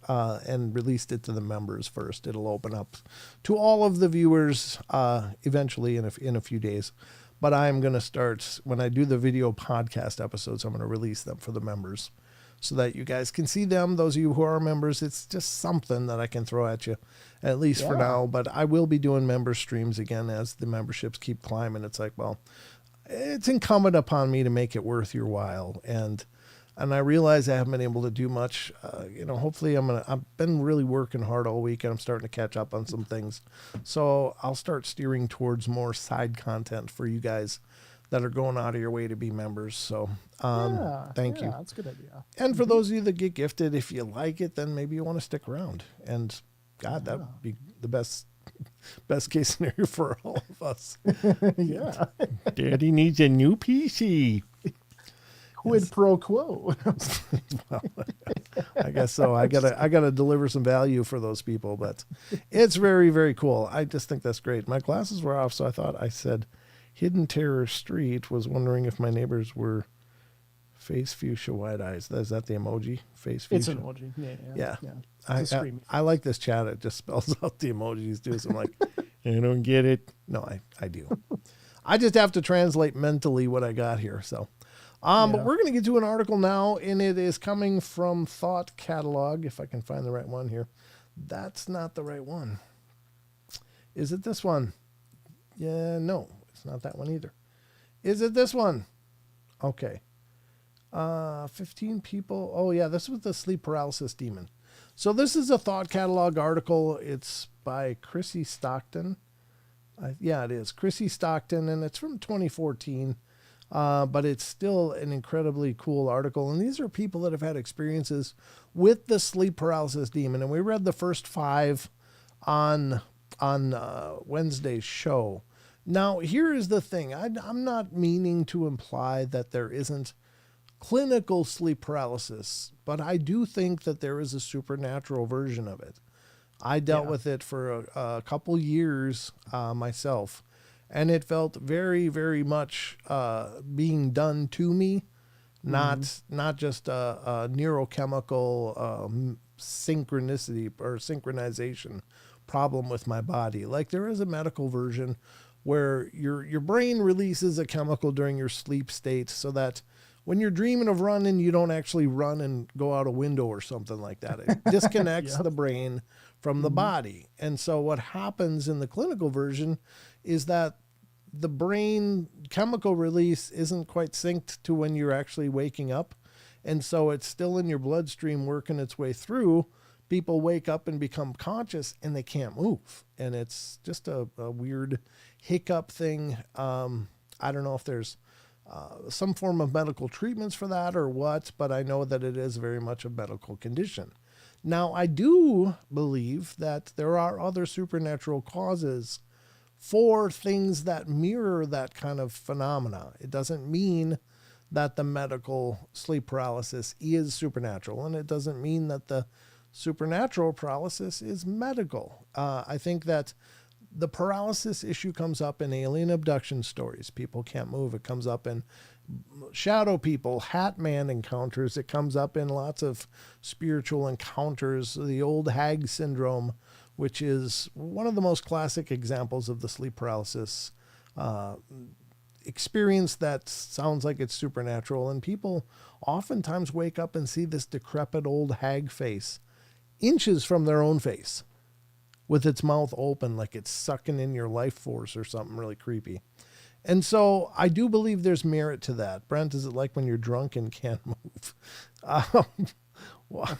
and released it to the members first. It'll open up to all of the viewers eventually in a few days. But I'm going to start, when I do the video podcast episodes, I'm going to release them for the members so that you guys can see them. Those of you who are members, it's just something that I can throw at you, at least for now. But I will be doing member streams again as the memberships keep climbing. It's like, well, it's incumbent upon me to make it worth your while. And I realize I haven't been able to do much. Hopefully I've been really working hard all week and I'm starting to catch up on some things. So I'll start steering towards more side content for you guys that are going out of your way to be members. So thank you. That's a good idea. And for those of you that get gifted, if you like it, then maybe you want to stick around. And God, that would be the best case scenario for all of us. Yeah. Daddy needs a new PC. Quid pro quo. Well, I guess so. I gotta deliver some value for those people, but it's very, very cool. I just think that's great. My glasses were off, so I said Hidden Terror Street, was wondering if my neighbors were face fuchsia wide eyes. Is that the emoji? Face fuchsia. It's an emoji. Yeah. I like this chat. It just spells out the emojis too. So I'm like, I don't get it. No, I do. I just have to translate mentally what I got here. So, but we're going to get to an article now, and it is coming from Thought Catalog. If I can find the right one here. That's not the right one. Is it this one? Yeah, no, it's not that one either. Is it this one? Okay. 15 people. Oh yeah, this was the sleep paralysis demon. So this is a Thought Catalog article. It's by Chrissy Stockton. Yeah, it is Chrissy Stockton, and it's from 2014. But it's still an incredibly cool article. And these are people that have had experiences with the sleep paralysis demon. And we read the first 5 on on Wednesday's show. Now, here is the thing. I'm not meaning to imply that there isn't clinical sleep paralysis, but I do think that there is a supernatural version of it. I dealt with it for a couple years myself, and it felt very, very much being done to me, not just a neurochemical synchronicity or synchronization problem with my body. Like there is a medical version where your brain releases a chemical during your sleep state so that when you're dreaming of running, you don't actually run and go out a window or something like that. It disconnects the brain from the body. And so what happens in the clinical version is that the brain chemical release isn't quite synced to when you're actually waking up. And so it's still in your bloodstream working its way through. People wake up and become conscious and they can't move. And it's just a weird hiccup thing. I don't know if there's some form of medical treatments for that or what, but I know that it is very much a medical condition. Now, I do believe that there are other supernatural causes for things that mirror that kind of phenomena. It doesn't mean that the medical sleep paralysis is supernatural, and it doesn't mean that the supernatural paralysis is medical. I think that the paralysis issue comes up in alien abduction stories. People can't move. It comes up in shadow people, Hat Man encounters. It comes up in lots of spiritual encounters. The old hag syndrome, which is one of the most classic examples of the sleep paralysis experience that sounds like it's supernatural. And people oftentimes wake up and see this decrepit old hag face inches from their own face, with its mouth open like it's sucking in your life force or something really creepy. And so I do believe there's merit to that. Brent, is it like when you're drunk and can't move? Well,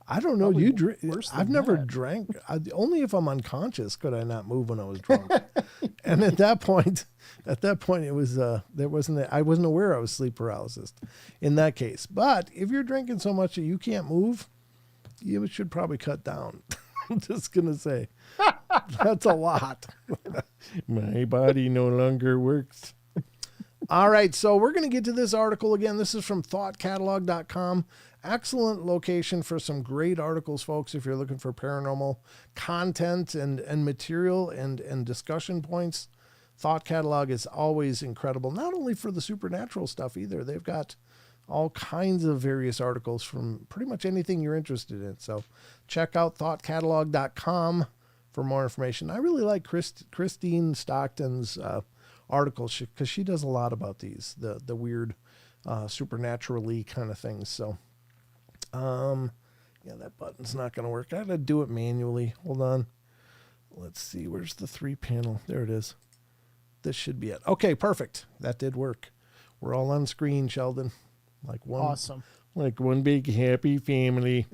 I don't know. Probably You drink? I've never that. drank. Only if I'm unconscious could I not move when I was drunk. And at that point, it was there wasn't. I wasn't aware I was sleep paralysis in that case. But if you're drinking so much that you can't move, you should probably cut down. I'm just going to say, that's a lot. My body no longer works. All right, so we're going to get to this article again. This is from thoughtcatalog.com. Excellent location for some great articles, folks, if you're looking for paranormal content and material and discussion points. Thought Catalog is always incredible, not only for the supernatural stuff either. They've got all kinds of various articles from pretty much anything you're interested in. So check out thoughtcatalog.com for more information. I really like Christine Stockton's articles because she does a lot about these, the weird supernaturally kind of things. So, yeah, that button's not going to work. I got to do it manually. Hold on. Let's see. Where's the 3-panel? There it is. This should be it. Okay, perfect. That did work. We're all on screen, Sheldon. Awesome. Like one big happy family.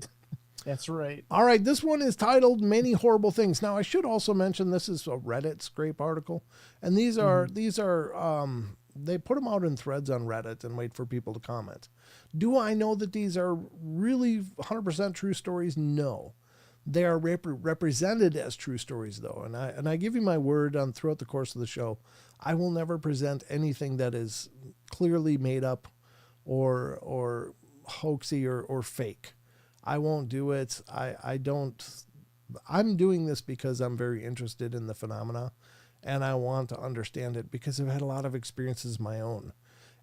That's right. All right, this one is titled Many Horrible Things. Now, I should also mention this is a Reddit scrape article, and these are they put them out in threads on Reddit and wait for people to comment. Do I know that these are really 100% true stories? No. They are represented as true stories, though, and I give you my word on throughout the course of the show, I will never present anything that is clearly made up or hoaxy or fake. I won't do it. I'm doing this because I'm very interested in the phenomena and I want to understand it because I've had a lot of experiences of my own.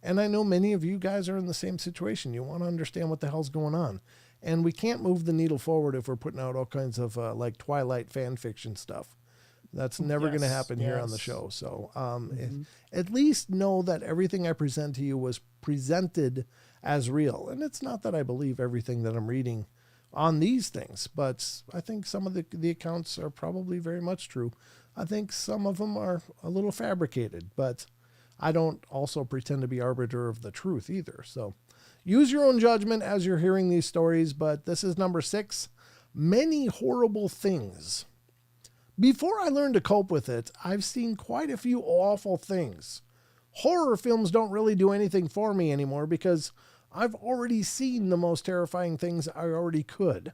And I know many of you guys are in the same situation. You want to understand what the hell's going on. And we can't move the needle forward if we're putting out all kinds of like Twilight fan fiction stuff. That's never going to happen here on the show. So at least know that everything I present to you was presented as real. And it's not that I believe everything that I'm reading on these things, but I think some of the accounts are probably very much true. I think some of them are a little fabricated, but I don't also pretend to be arbiter of the truth either. So use your own judgment as you're hearing these stories, but this is number 6, Many Horrible Things. Before I learned to cope with it, I've seen quite a few awful things. Horror films don't really do anything for me anymore because I've already seen the most terrifying things I already could.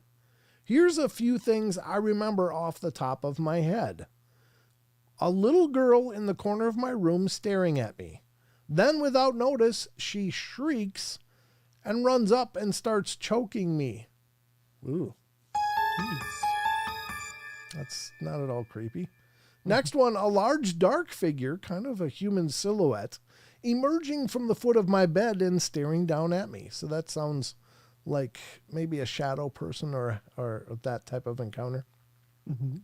Here's a few things I remember off the top of my head. A little girl in the corner of my room staring at me. Then, without notice, she shrieks and runs up and starts choking me. Ooh. Jeez. That's not at all creepy. Next one, a large dark figure, kind of a human silhouette, emerging from the foot of my bed and staring down at me. So that sounds like maybe a shadow person or that type of encounter. Mm-hmm.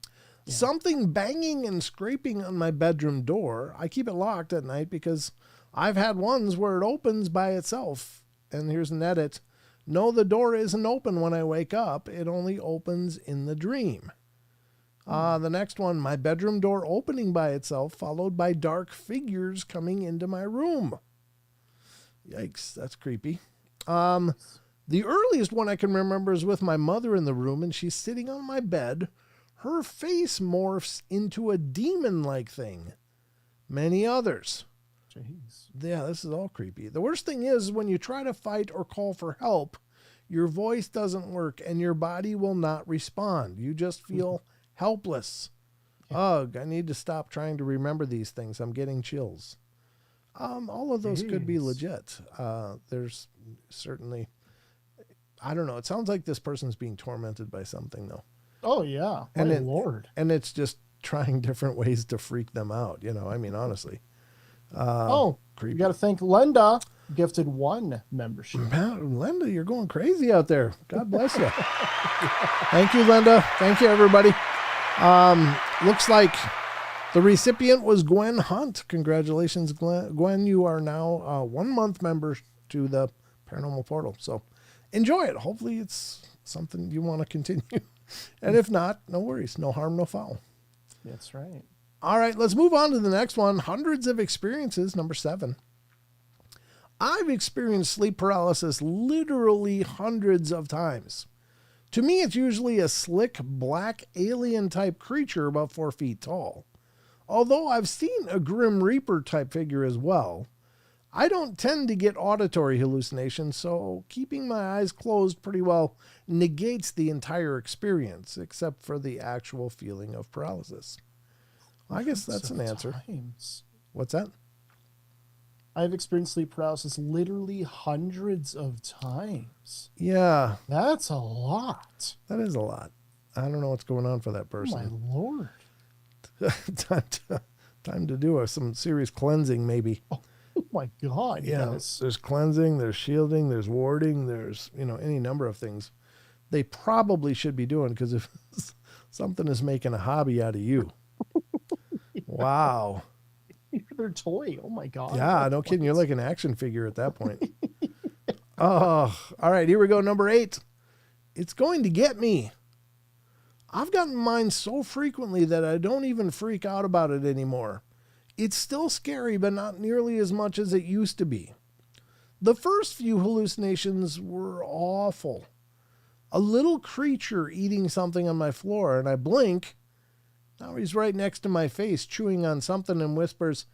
Yeah. Something banging and scraping on my bedroom door. I keep it locked at night because I've had ones where it opens by itself. And here's an edit. No, the door isn't open when I wake up. It only opens in the dream. The next one, my bedroom door opening by itself, followed by dark figures coming into my room. Yikes, that's creepy. The earliest one I can remember is with my mother in the room, and she's sitting on my bed. Her face morphs into a demon-like thing. Many others. Jeez. Yeah, this is all creepy. The worst thing is when you try to fight or call for help, your voice doesn't work and your body will not respond. You just feel helpless. Yeah. Ugh, I need to stop trying to remember these things. I'm getting chills. All of those could be legit. There's certainly, I don't know. It sounds like this person's being tormented by something though. Oh yeah. My Lord. And it's just trying different ways to freak them out. You know, I mean, honestly. Creepy. You got to thank Linda, gifted 1 membership. Man, Linda, you're going crazy out there. God bless you. Thank you, Linda. Thank you, everybody. Looks like the recipient was Gwen Hunt. Congratulations, Gwen. You are now a 1-month member to the Paranormal Portal. So enjoy it. Hopefully it's something you want to continue. And if not, no worries. No harm, no foul. That's right. All right, let's move on to the next one. Hundreds of experiences, number 7. I've experienced sleep paralysis literally hundreds of times. To me, it's usually a slick, black, alien-type creature about 4 feet tall. Although I've seen a Grim Reaper-type figure as well, I don't tend to get auditory hallucinations, so keeping my eyes closed pretty well negates the entire experience, except for the actual feeling of paralysis. I guess that's an answer. Times. What's that? I've experienced sleep paralysis literally hundreds of times. Yeah. That's a lot. That is a lot. I don't know what's going on for that person. Oh, my Lord. Time to do some serious cleansing, maybe. Oh my God. Yeah. Yes. There's cleansing, there's shielding, there's warding, there's, any number of things they probably should be doing, because if something is making a hobby out of you. Wow. You're their toy. Oh my God. Yeah, no kidding. You're like an action figure at that point. Oh, all right. Here we go. Number 8. It's going to get me. I've gotten mine so frequently that I don't even freak out about it anymore. It's still scary, but not nearly as much as it used to be. The first few hallucinations were awful. A little creature eating something on my floor, and I blink. Now he's right next to my face, chewing on something, and whispers,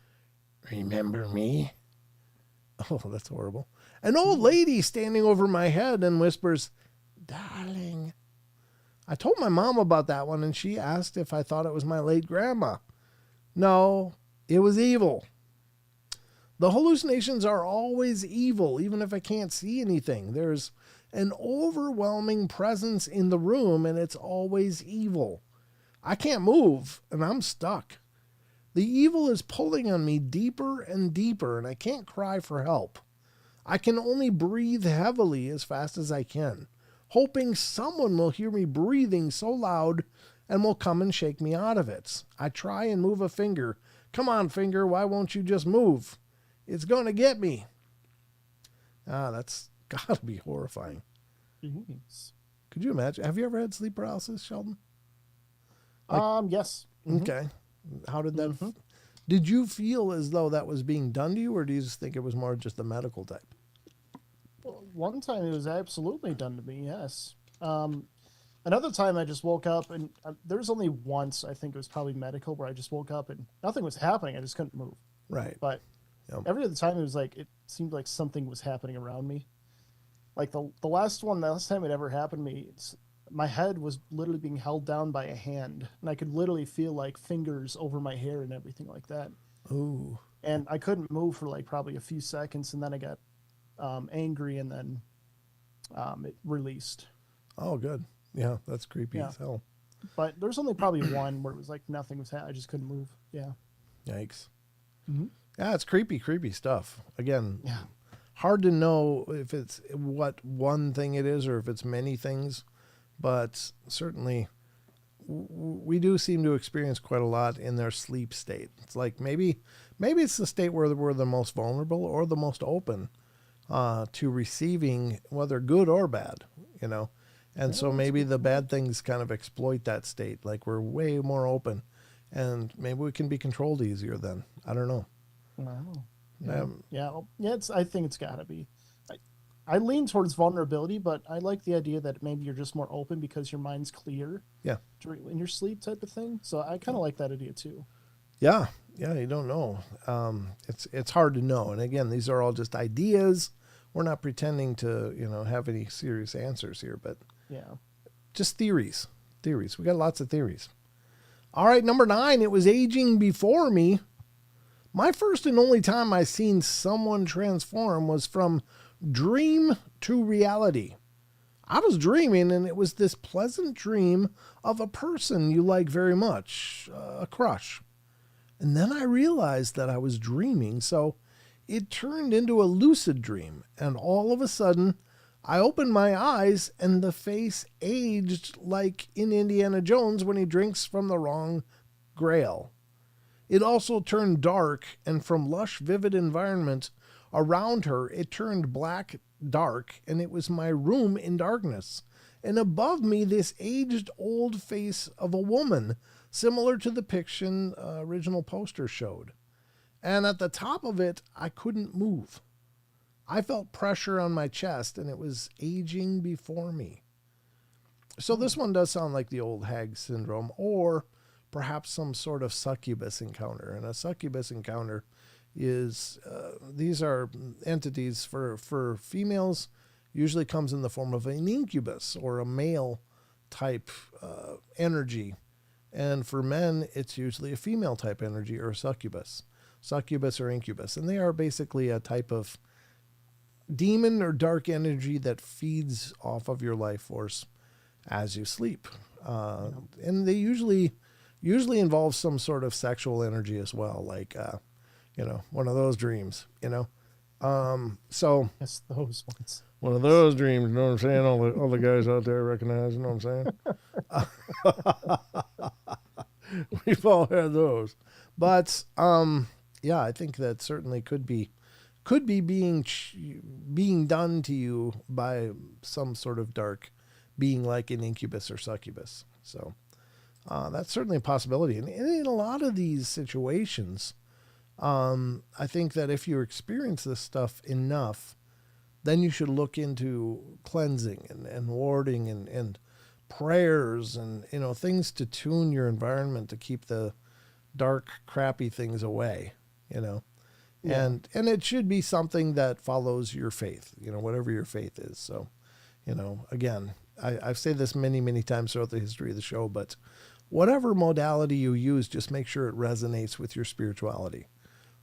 "Remember me?" Oh, that's horrible. An old lady standing over my head and whispers, "Darling." I told my mom about that one, and she asked if I thought it was my late grandma. No, it was evil. The hallucinations are always evil, even if I can't see anything. There's an overwhelming presence in the room, and it's always evil. I can't move, and I'm stuck. The evil is pulling on me deeper and deeper, and I can't cry for help. I can only breathe heavily as fast as I can, hoping someone will hear me breathing so loud and will come and shake me out of it. I try and move a finger. Come on, finger, why won't you just move? It's going to get me. That's got to be horrifying. Jeez. Could you imagine? Have you ever had sleep paralysis, Sheldon? Yes. Okay. How did that... Did you feel as though that was being done to you, or do you just think it was more just the medical type? Well, one time it was absolutely done to me, yes. Another time I just woke up, and there was only once, I think it was probably medical, where I just woke up and nothing was happening. I just couldn't move. Right. But every other time it was like, it seemed like something was happening around me. Like the last time it ever happened to me, my head was literally being held down by a hand, and I could literally feel like fingers over my hair and everything like that. Ooh. And I couldn't move for like probably a few seconds, and then I got angry, and then it released. Oh, good. Yeah, that's creepy Yeah. as hell. But there's only probably one where it was like nothing was happening. I just couldn't move. Yeah. Yikes. Mm-hmm. Yeah, it's creepy stuff. Again, Yeah. hard to know if it's what one thing it is or if it's many things, but certainly we do seem to experience quite a lot in their sleep state. It's like maybe it's the state where we're the most vulnerable or the most open to receiving, whether good or bad, you know. And so maybe the bad things kind of exploit that state. Like we're way more open, and maybe we can be controlled easier then. I don't know. Wow. Yeah. I think it's got to be. I lean towards vulnerability, but I like the idea that maybe you're just more open because your mind's clear. Yeah. In your sleep type of thing. So I kind of like that idea too. Yeah. You don't know. It's hard to know. And again, these are all just ideas. We're not pretending to, have any serious answers here, but yeah, just theories. Theories. We got lots of theories. All right, number 9, it was aging before me. My first and only time I seen someone transform was from dream to reality. I was dreaming, and it was this pleasant dream of a person you like very much, a crush. And then I realized that I was dreaming, so it turned into a lucid dream, and all of a sudden, I opened my eyes, and the face aged like in Indiana Jones when he drinks from the wrong grail. It also turned dark, and from lush, vivid environment around her, it turned black, dark, and it was my room in darkness. And above me, this aged old face of a woman, similar to the depiction original poster showed. And at the top of it, I couldn't move. I felt pressure on my chest, and it was aging before me. So this one does sound like the old hag syndrome, or perhaps some sort of succubus encounter. And a succubus encounter is, these are entities for females, usually comes in the form of an incubus or a male type energy. And for men, it's usually a female type energy or a succubus or incubus. And they are basically a type of demon or dark energy that feeds off of your life force as you sleep. And they usually involve some sort of sexual energy as well, like, one of those dreams, So yes, those ones. One of those dreams, you know what I'm saying? All the guys out there recognize, you know what I'm saying? We've all had those. But, I think that certainly could be being done to you by some sort of dark being like an incubus or succubus. So that's certainly a possibility. And in a lot of these situations, I think that if you experience this stuff enough, then you should look into cleansing and warding and prayers and, things to tune your environment to keep the dark, crappy things away, Yeah. And it should be something that follows your faith, whatever your faith is. So, again, I've said this many, many times throughout the history of the show, but whatever modality you use, just make sure it resonates with your spirituality.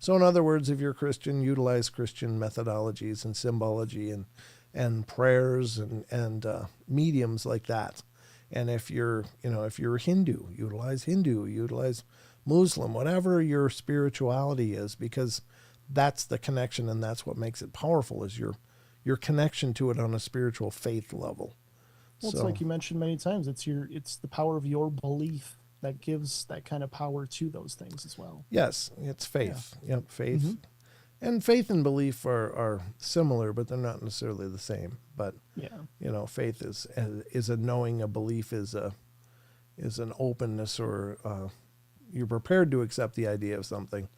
So in other words, if you're Christian, utilize Christian methodologies and symbology and prayers and mediums like that. And if you're Hindu, utilize Muslim, whatever your spirituality is, because that's the connection, and that's what makes it powerful, is your connection to it on a spiritual faith level. Well, it's like you mentioned many times, it's the power of your belief that gives that kind of power to those things as well. Yes, it's faith. Yeah. Yep, faith. Mm-hmm. And faith and belief are similar, but they're not necessarily the same. But faith is a knowing, a belief is an openness, or you're prepared to accept the idea of something,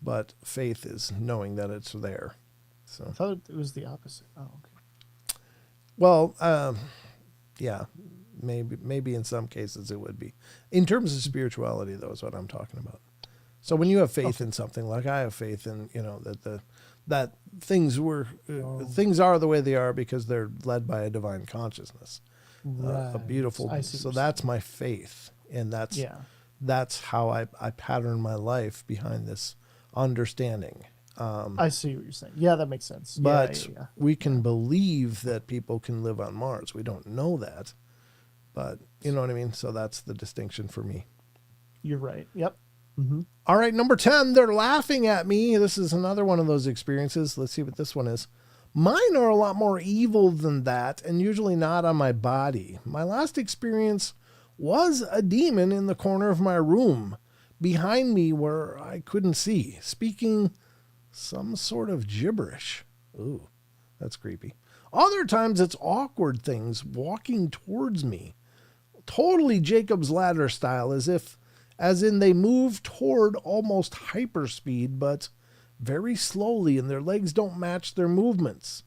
but faith is knowing that it's there. So I thought it was the opposite. Oh, okay. Well, maybe in some cases it would be. In terms of spirituality, though, is what I'm talking about. So when you have faith in something, like I have faith in, that things are the way they are because they're led by a divine consciousness. Right. a beautiful. I see So what you're that's my faith, and Yeah. that's how I pattern my life behind this understanding. I see what you're saying. Yeah, that makes sense. But Yeah. we can believe that people can live on Mars. We don't know that, but you know what I mean? So that's the distinction for me. You're right. Yep. All right, number 10, they're laughing at me. This is another one of those experiences. Let's see what this one is. Mine are a lot more evil than that, and usually not on my body. My last experience was a demon in the corner of my room, behind me where I couldn't see, speaking some sort of gibberish. Ooh, that's creepy. Other times it's awkward things walking towards me. Totally Jacob's Ladder style, as in they move toward almost hyperspeed, but very slowly, and their legs don't match their movements.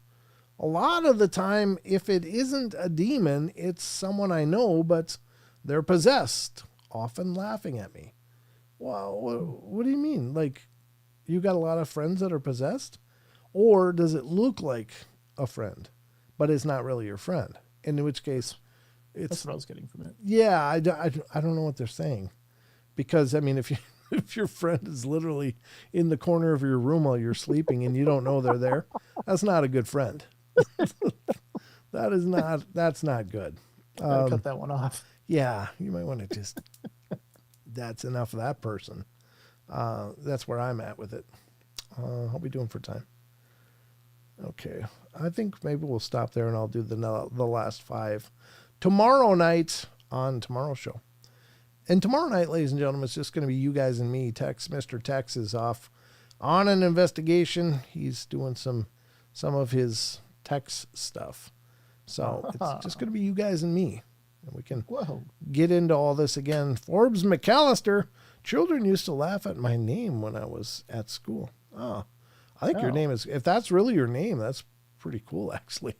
A lot of the time, if it isn't a demon, it's someone I know, but they're possessed, often laughing at me. Well, what do you mean? Like, you got a lot of friends that are possessed? Or does it look like a friend, but it's not really your friend? In which case, That's what I was getting from it. yeah, I don't know what they're saying. Because, I mean, if your friend is literally in the corner of your room while you're sleeping and you don't know they're there, that's not a good friend. That's not good. Gotta cut that one off. Yeah, you might want to just, that's enough of that person. That's where I'm at with it. How are we doing for time? Okay, I think maybe we'll stop there and I'll do the last 5 tomorrow night on tomorrow's show. And tomorrow night, ladies and gentlemen, it's just going to be you guys and me. Mr. Tex is off on an investigation. He's doing some of his Tex stuff. So it's just going to be you guys and me. And we can get into all this again. Forbes McAllister, children used to laugh at my name when I was at school. Oh, I think your name is, if that's really your name, that's pretty cool, actually.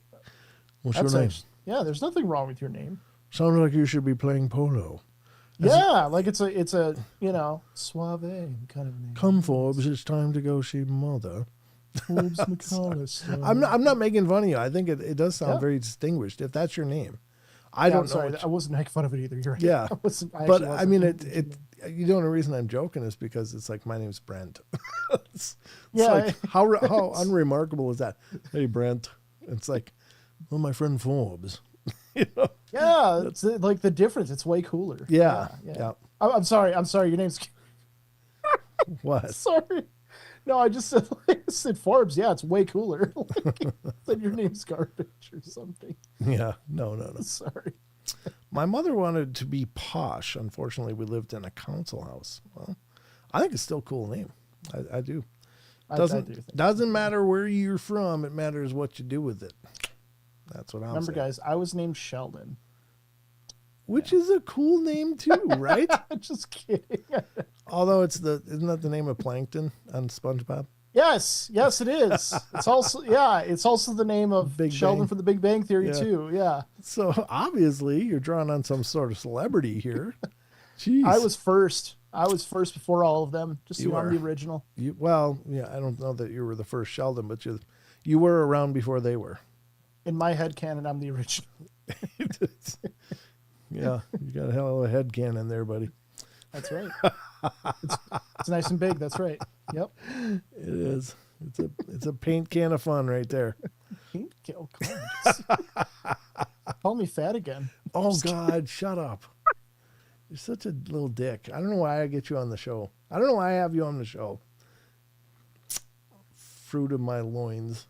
What's your name? Yeah, there's nothing wrong with your name. Sounds like you should be playing polo. Like it's a suave kind of name. Come, Forbes, it's time to go see Mother. Forbes McAllister. I'm not making fun of you. I think it does sound very distinguished. If that's your name, I don't know. Sorry, I wasn't making fun of it either. You're right. Yeah, I mean, you know, the reason I'm joking is because it's like my name's Brent. it's like how unremarkable is that? Hey, Brent. It's like, well, my friend Forbes. You know? Yeah, it's like the difference. It's way cooler. Yeah. I'm sorry. Your name's. What? Sorry. No, I just said Forbes. Yeah, it's way cooler. Then your name's garbage or something. Yeah. No. Sorry. My mother wanted to be posh. Unfortunately, we lived in a council house. Well, I think it's still a cool name. I do. Doesn't matter where you're from. It matters what you do with it. That's what I'm saying. Remember, guys, I was named Sheldon. Which is a cool name too, right? Just kidding. Although isn't that the name of Plankton on SpongeBob? Yes, it is. It's also the name of Big Sheldon Bang. from the Big Bang Theory too. Yeah. So obviously you're drawing on some sort of celebrity here. Jeez. I was first before all of them. Just so I'm the original. I don't know that you were the first Sheldon, but you were around before they were. In my head canon, I'm the original. Yeah, you got a hell of a head cannon there, buddy. That's right. It's nice and big. That's right. Yep. It is. It's a paint can of fun right there. Paint can? Oh, come on. Call me fat again. Oh, God, shut up. You're such a little dick. I don't know why I get you on the show. I don't know why I have you on the show. Fruit of my loins.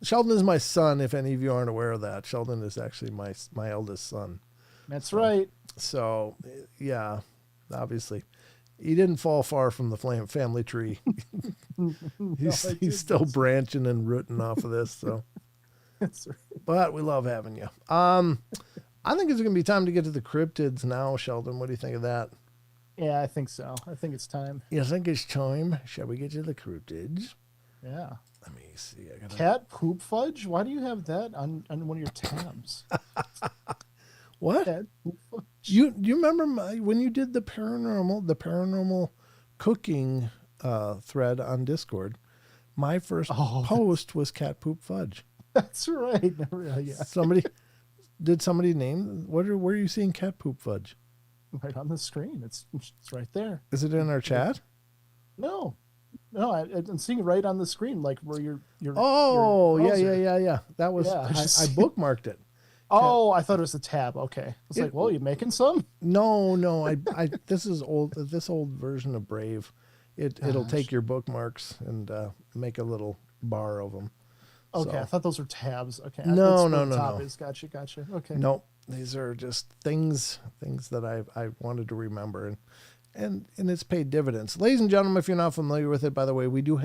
Sheldon is my son, if any of you aren't aware of that. Sheldon is actually my eldest son. That's right. So, yeah, obviously. He didn't fall far from the family tree. He's still branching and rooting off of this. So, That's right. But we love having you. I think it's going to be time to get to the cryptids now, Sheldon. What do you think of that? Yeah, I think so. I think it's time. You think it's time? Shall we get to the cryptids? Yeah. Let me see. Cat poop fudge? Why do you have that on one of your tabs? What? Cat poop fudge. You remember when you did the paranormal cooking thread on Discord? My first post was cat poop fudge. That's right. Yeah, Did somebody name, where are you seeing cat poop fudge? right on the screen. It's right there. Is it in our chat? No, no, I'm seeing it right on the screen, like where your Oh, yeah, yeah, browser. yeah, yeah. That was, Yeah, I bookmarked it. Cat, oh, I thought it was a tab. Okay, I was like, well, you making some? no, no, this is old, this old version of Brave. It'll take Gosh. your bookmarks and make a little bar of them. Okay, I So, thought those were tabs. Okay, no, that's where no, the no, top no. is. Gotcha. Okay. Nope. These are just things that I wanted to remember, and it's paid dividends. Ladies and gentlemen, if you're not familiar with it, by the way, we do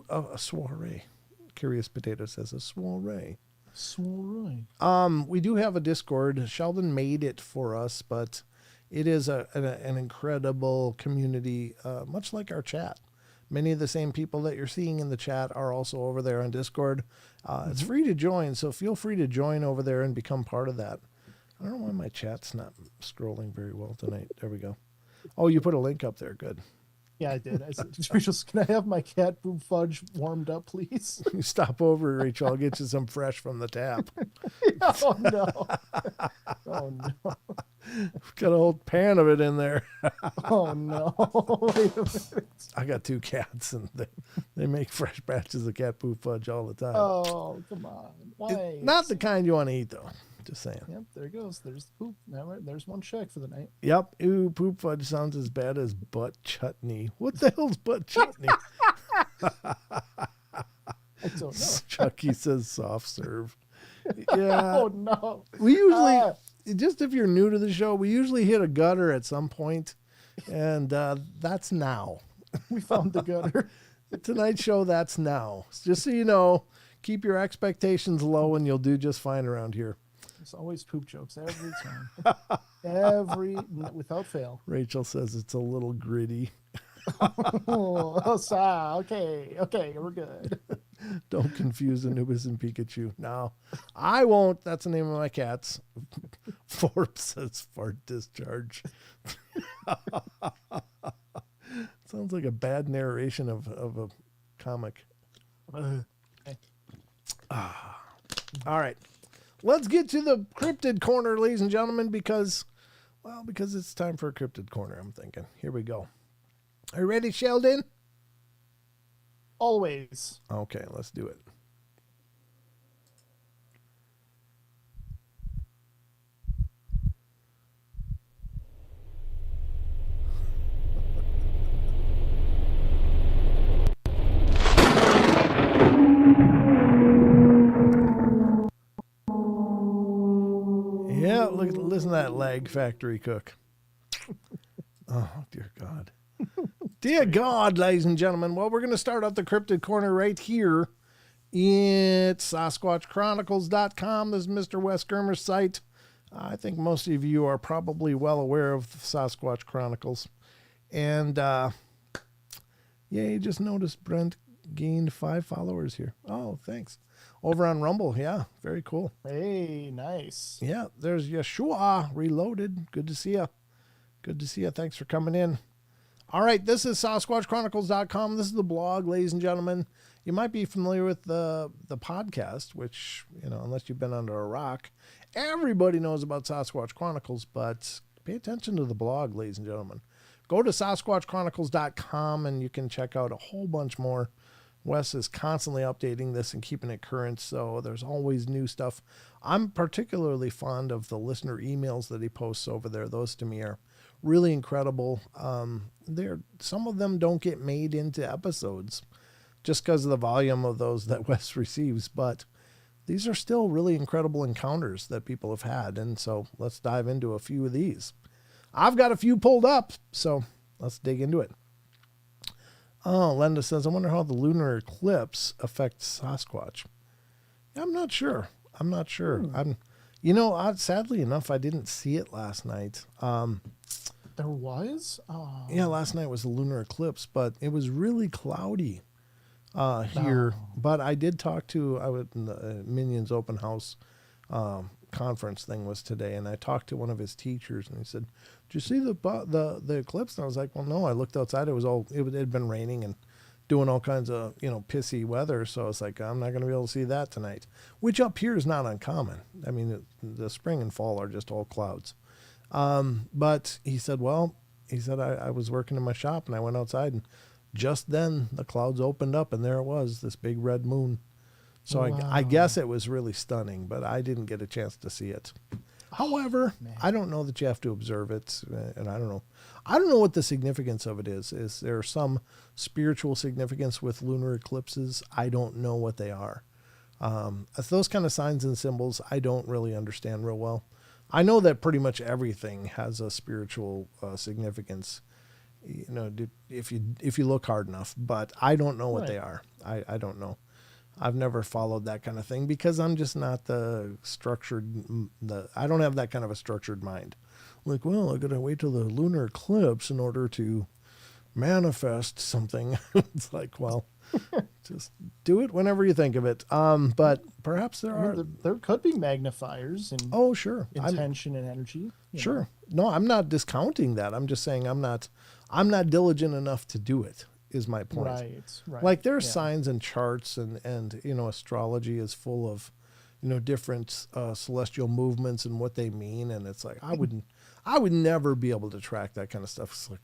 a soiree. Curious Potato says a soiree. Soiree. We do have a Discord. Sheldon made it for us, but it is an incredible community, much like our chat. Many of the same people that you're seeing in the chat are also over there on Discord. It's free to join, so feel free to join over there and become part of that. I don't know why my chat's not scrolling very well tonight. There we go. Oh, you put a link up there. Good. Yeah, I did. I said, Rachel, can I have my cat poop fudge warmed up, please? You stop over, Rachel. I'll get you some fresh from the tap. Oh no! Oh no! Got a whole pan of it in there. Oh no! Wait a minute. I got 2 cats, and they make fresh batches of cat poop fudge all the time. Oh come on! Why? Not the kind you want to eat, though. Just saying. Yep, there it goes. There's the poop. Now there's one check for the night. Yep. Ooh, poop fudge sounds as bad as butt chutney. What the hell's butt chutney? I don't know. Chucky says soft serve. Yeah. Oh no! We usually, just if you're new to the show, we usually hit a gutter at some point, and that's now. We found the gutter. Tonight's show, that's now. Just so you know, keep your expectations low, and you'll do just fine around here. There's always poop jokes every time. Without fail. Rachel says it's a little gritty. Okay, we're good. Don't confuse Anubis and Pikachu. No, I won't. That's the name of my cats. Forbes says fart discharge. Sounds like a bad narration of a comic. All right. Let's get to the cryptid corner, ladies and gentlemen, because it's time for a cryptid corner, I'm thinking. Here we go. Are you ready, Sheldon? Always. Okay, let's do it. Yeah, listen to that lag factory cook. Oh, dear God. Dear God, ladies and gentlemen. Well, we're going to start out the cryptid corner right here. It's SasquatchChronicles.com. This is Mr. Wes Germer's site. I think most of you are probably well aware of Sasquatch Chronicles. And, you just noticed Brent gained 5 followers here. Oh, thanks. Over on Rumble. Yeah, very cool. Hey, nice. Yeah, there's Yeshua Reloaded. Good to see you. Good to see you. Thanks for coming in. All right, this is SasquatchChronicles.com. This is the blog, ladies and gentlemen. You might be familiar with the podcast, which, unless you've been under a rock, everybody knows about Sasquatch Chronicles, but pay attention to the blog, ladies and gentlemen. Go to SasquatchChronicles.com and you can check out a whole bunch more. Wes is constantly updating this and keeping it current, so there's always new stuff. I'm particularly fond of the listener emails that he posts over there. Those to me are really incredible. Some of them don't get made into episodes just because of the volume of those that Wes receives, but these are still really incredible encounters that people have had, and so let's dive into a few of these. I've got a few pulled up, so let's dig into it. Oh, Linda says, I wonder how the lunar eclipse affects Sasquatch. I'm not sure. Sadly enough, I didn't see it last night. There was? Oh. Yeah, last night was the lunar eclipse, but it was really cloudy here. Oh. But I did talk to, I was in the Minions open house conference thing was today, and I talked to one of his teachers, and he said, "Did you see the eclipse?" And I was like, "Well, no. I looked outside. It had been raining and doing all kinds of, pissy weather. So it's like, I'm not going to be able to see that tonight, which up here is not uncommon. I mean, the spring and fall are just all clouds. But he said, I was working in my shop and I went outside, and just then the clouds opened up and there it was, this big red moon. So Wow. I guess it was really stunning, but I didn't get a chance to see it. However, I don't know that you have to observe it, and I don't know what the significance of it is. Is there some spiritual significance with lunar eclipses? I don't know what they are. Those kind of signs and symbols, I don't really understand real well. I know that pretty much everything has a spiritual significance, if you look hard enough, but I don't know what they are. I don't know. I've never followed that kind of thing because I'm just not I don't have that kind of a structured mind. Like, well, I got to wait till the lunar eclipse in order to manifest something. It's like, well, just do it whenever you think of it. But perhaps there could be magnifiers and sure, intention and energy. Sure. No, I'm not discounting that. I'm just saying I'm not diligent enough to do it, is my point. Right. Like there's signs and charts and astrology is full of, different celestial movements and what they mean. And it's like, I would never be able to track that kind of stuff. It's like,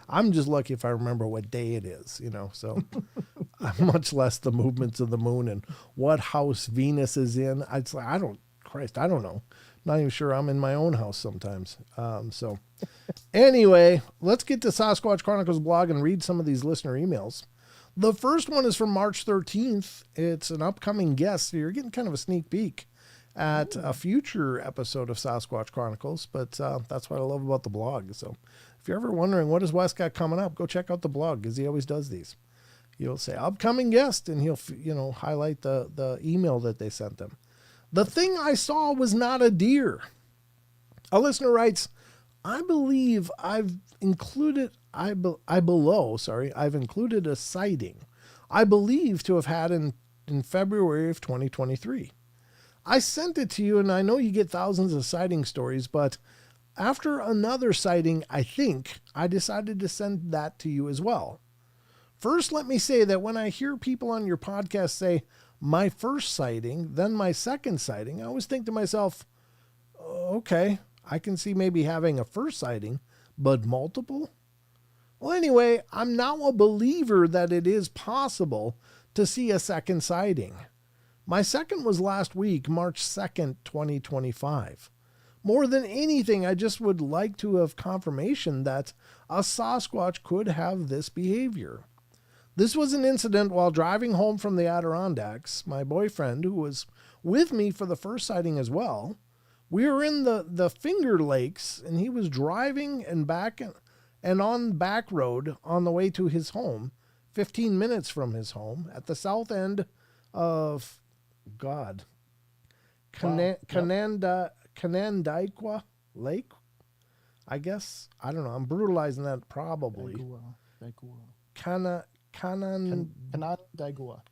I'm just lucky if I remember what day it is, so much less the movements of the moon and what house Venus is in. It's like, I don't know. Not even sure I'm in my own house sometimes. So anyway, let's get to Sasquatch Chronicles blog and read some of these listener emails. The first one is from March 13th. It's an upcoming guest, so you're getting kind of a sneak peek at a future episode of Sasquatch Chronicles, but that's what I love about the blog. So if you're ever wondering what has Wes got coming up, go check out the blog because he always does these. He'll say upcoming guest, and he'll highlight the email that they sent them. The thing I saw was not a deer. A listener writes, I believe I've included a sighting I believe to have had in February of 2023. I sent it to you, and I know you get thousands of sighting stories, but after another sighting, I decided to send that to you as well. First, let me say that when I hear people on your podcast say, my first sighting, then my second sighting, I always think to myself, okay, I can see maybe having a first sighting, but multiple? Well, anyway, I'm now a believer that it is possible to see a second sighting. My second was last week, March 2nd, 2025. More than anything, I just would like to have confirmation that a Sasquatch could have this behavior. This was an incident while driving home from the Adirondacks. My boyfriend, who was with me for the first sighting as well, we were in the Finger Lakes, and he was driving and back and on back road on the way to his home, 15 minutes from his home at the south end of Canandaigua Lake. I guess, I don't know. I'm brutalizing that probably. Canandaigua.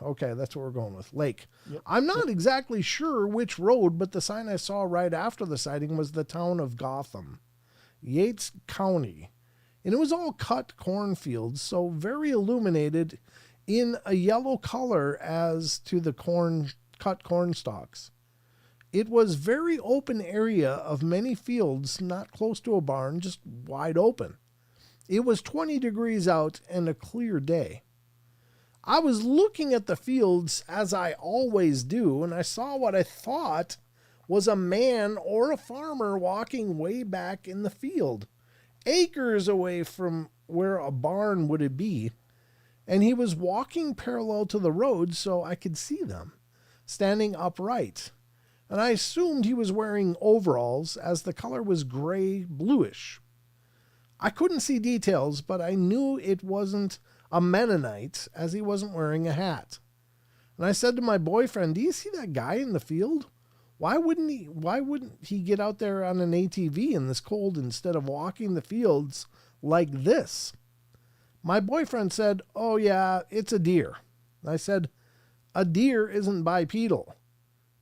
Okay, that's what we're going with. Lake. Yep. I'm not exactly sure which road, but the sign I saw right after the sighting was the town of Gotham, Yates County. And it was all cut cornfields, so very illuminated in a yellow color as to the cut corn stalks. It was very open area of many fields, not close to a barn, just wide open. It was 20 degrees out and a clear day. I was looking at the fields as I always do, and I saw what I thought was a man or a farmer walking way back in the field, acres away from where a barn would be, and he was walking parallel to the road so I could see them, standing upright. And I assumed he was wearing overalls as the color was gray-bluish. I couldn't see details, but I knew it wasn't a Mennonite as he wasn't wearing a hat. And I said to my boyfriend, do you see that guy in the field? Why wouldn't he get out there on an ATV in this cold instead of walking the fields like this? My boyfriend said, oh yeah, it's a deer. And I said, a deer isn't bipedal.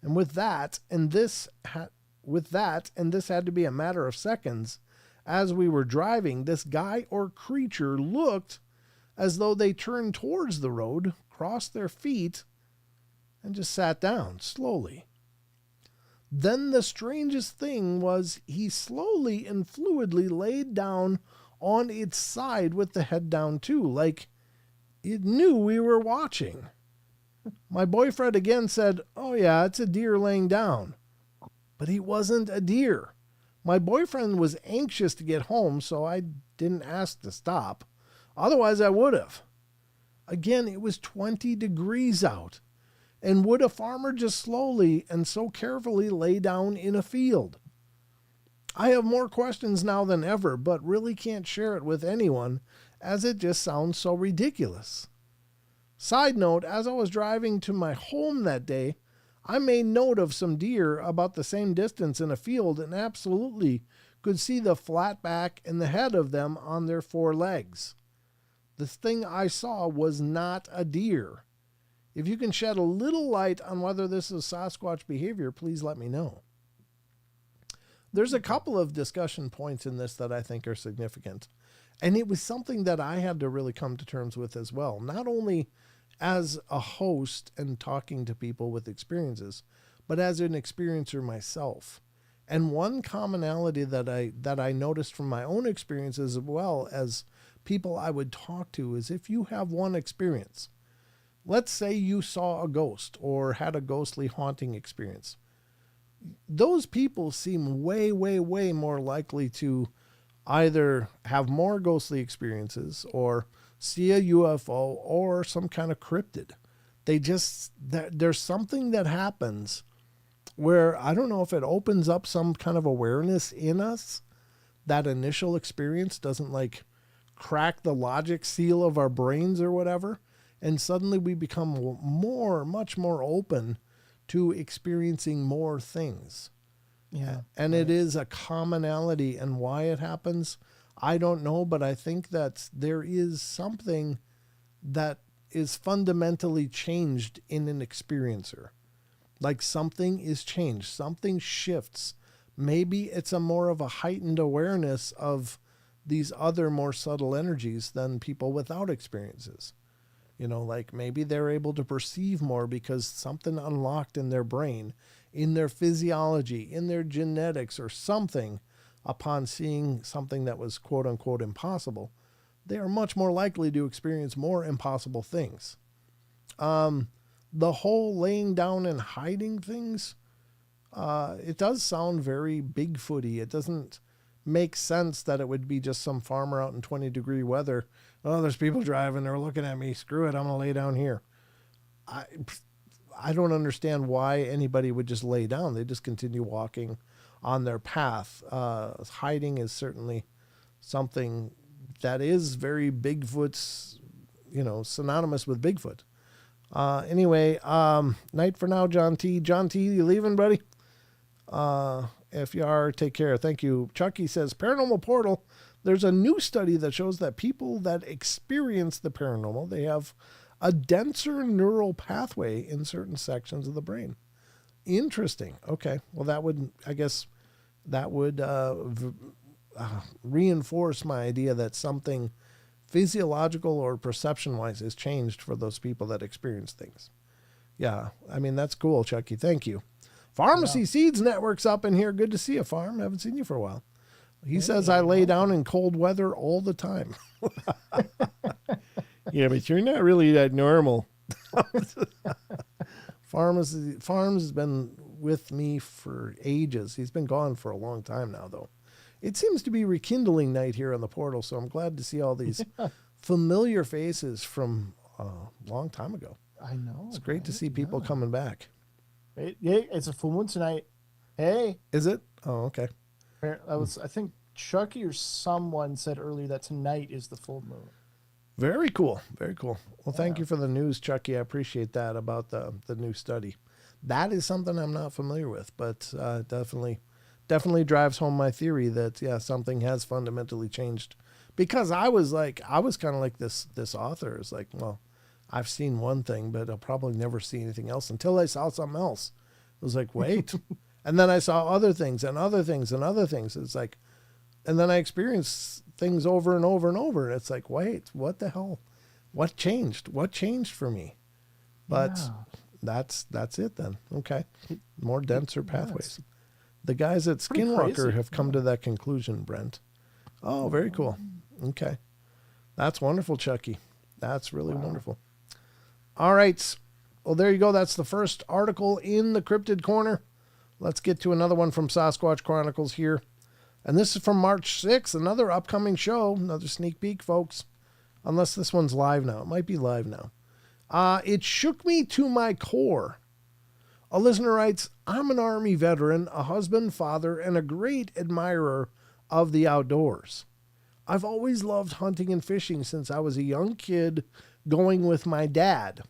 And this had to be a matter of seconds. As we were driving, this guy or creature looked as though they turned towards the road, crossed their feet, and just sat down slowly. Then the strangest thing was he slowly and fluidly laid down on its side with the head down too, like it knew we were watching. My boyfriend again said, "Oh yeah, it's a deer laying down." But he wasn't a deer. My boyfriend was anxious to get home, so I didn't ask to stop. Otherwise, I would have. Again, it was 20 degrees out. And would a farmer just slowly and so carefully lay down in a field? I have more questions now than ever, but really can't share it with anyone, as it just sounds so ridiculous. Side note, as I was driving to my home that day, I made note of some deer about the same distance in a field and absolutely could see the flat back and the head of them on their four legs. The thing I saw was not a deer. If you can shed a little light on whether this is Sasquatch behavior, please let me know. There's a couple of discussion points in this that I think are significant. And it was something that I had to really come to terms with as well. Not only as a host and talking to people with experiences, but as an experiencer myself. And one commonality that I noticed from my own experiences as well as people I would talk to is if you have one experience, let's say you saw a ghost or had a ghostly haunting experience, those people seem way, way, way more likely to either have more ghostly experiences or see a UFO or some kind of cryptid. There's something that happens where I don't know if it opens up some kind of awareness in us. That initial experience doesn't like crack the logic seal of our brains or whatever. And suddenly we become much more open to experiencing more things. Yeah. And it is a commonality, and why it happens, I don't know, but I think that there is something that is fundamentally changed in an experiencer. Like something is changed, something shifts. Maybe it's a more of a heightened awareness of these other more subtle energies than people without experiences. You know, like maybe they're able to perceive more because something unlocked in their brain, in their physiology, in their genetics or something upon seeing something that was quote unquote impossible. They are much more likely to experience more impossible things. The whole laying down and hiding things, it does sound very Bigfooty. It doesn't make sense that it would be just some farmer out in 20-degree weather. Oh, there's people driving. They're looking at me. Screw it. I'm going to lay down here. I don't understand why anybody would just lay down. They just continue walking on their path. Hiding is certainly something that is very Bigfoot's, synonymous with Bigfoot. Anyway, night for now, John T. John T, you leaving, buddy? If you are, take care. Thank you. Chucky says, Paranormal Portal. There's a new study that shows that people that experience the paranormal, they have a denser neural pathway in certain sections of the brain. Interesting. Okay. Well, that would reinforce my idea that something physiological or perception-wise has changed for those people that experience things. Yeah. I mean, that's cool, Chucky. Thank you. Pharmacy Seeds Network's up in here. Good to see you, Farm. Haven't seen you for a while. He says I lay down in cold weather all the time. Yeah, but you're not really that normal. Farms has been with me for ages. He's been gone for a long time now, though. It seems to be rekindling night here on the portal, so I'm glad to see all these familiar faces from a long time ago. I know. It's great to see people coming back. It's a full moon tonight. Hey. Is it? Oh, okay. I think Chucky or someone said earlier that tonight is the full moon. Very cool. Very cool. Well, thank you for the news, Chucky. I appreciate that about the new study. That is something I'm not familiar with, but definitely drives home my theory that, something has fundamentally changed. Because I was kind of like this author. It's like, well, I've seen one thing, but I'll probably never see anything else until I saw something else. It was like, wait. And then I saw other things and other things and other things. It's like, and then I experienced things over and over and over. And it's like, wait, what the hell? What changed? What changed for me? But Yeah. that's it then. Okay. More denser pathways. Yes. The guys at Pretty Skinwalker crazy. have come to that conclusion, Brent. Oh, very cool. Okay. That's wonderful, Chucky. That's really Wow. wonderful. All right. Well, there you go. That's the first article in the Cryptid Corner. Let's get to another one from Sasquatch Chronicles here. And this is from March 6th, another upcoming show, another sneak peek, folks. Unless this one's live now. It might be live now. It shook me to my core. A listener writes, I'm an Army veteran, a husband, father, and a great admirer of the outdoors. I've always loved hunting and fishing since I was a young kid going with my dad.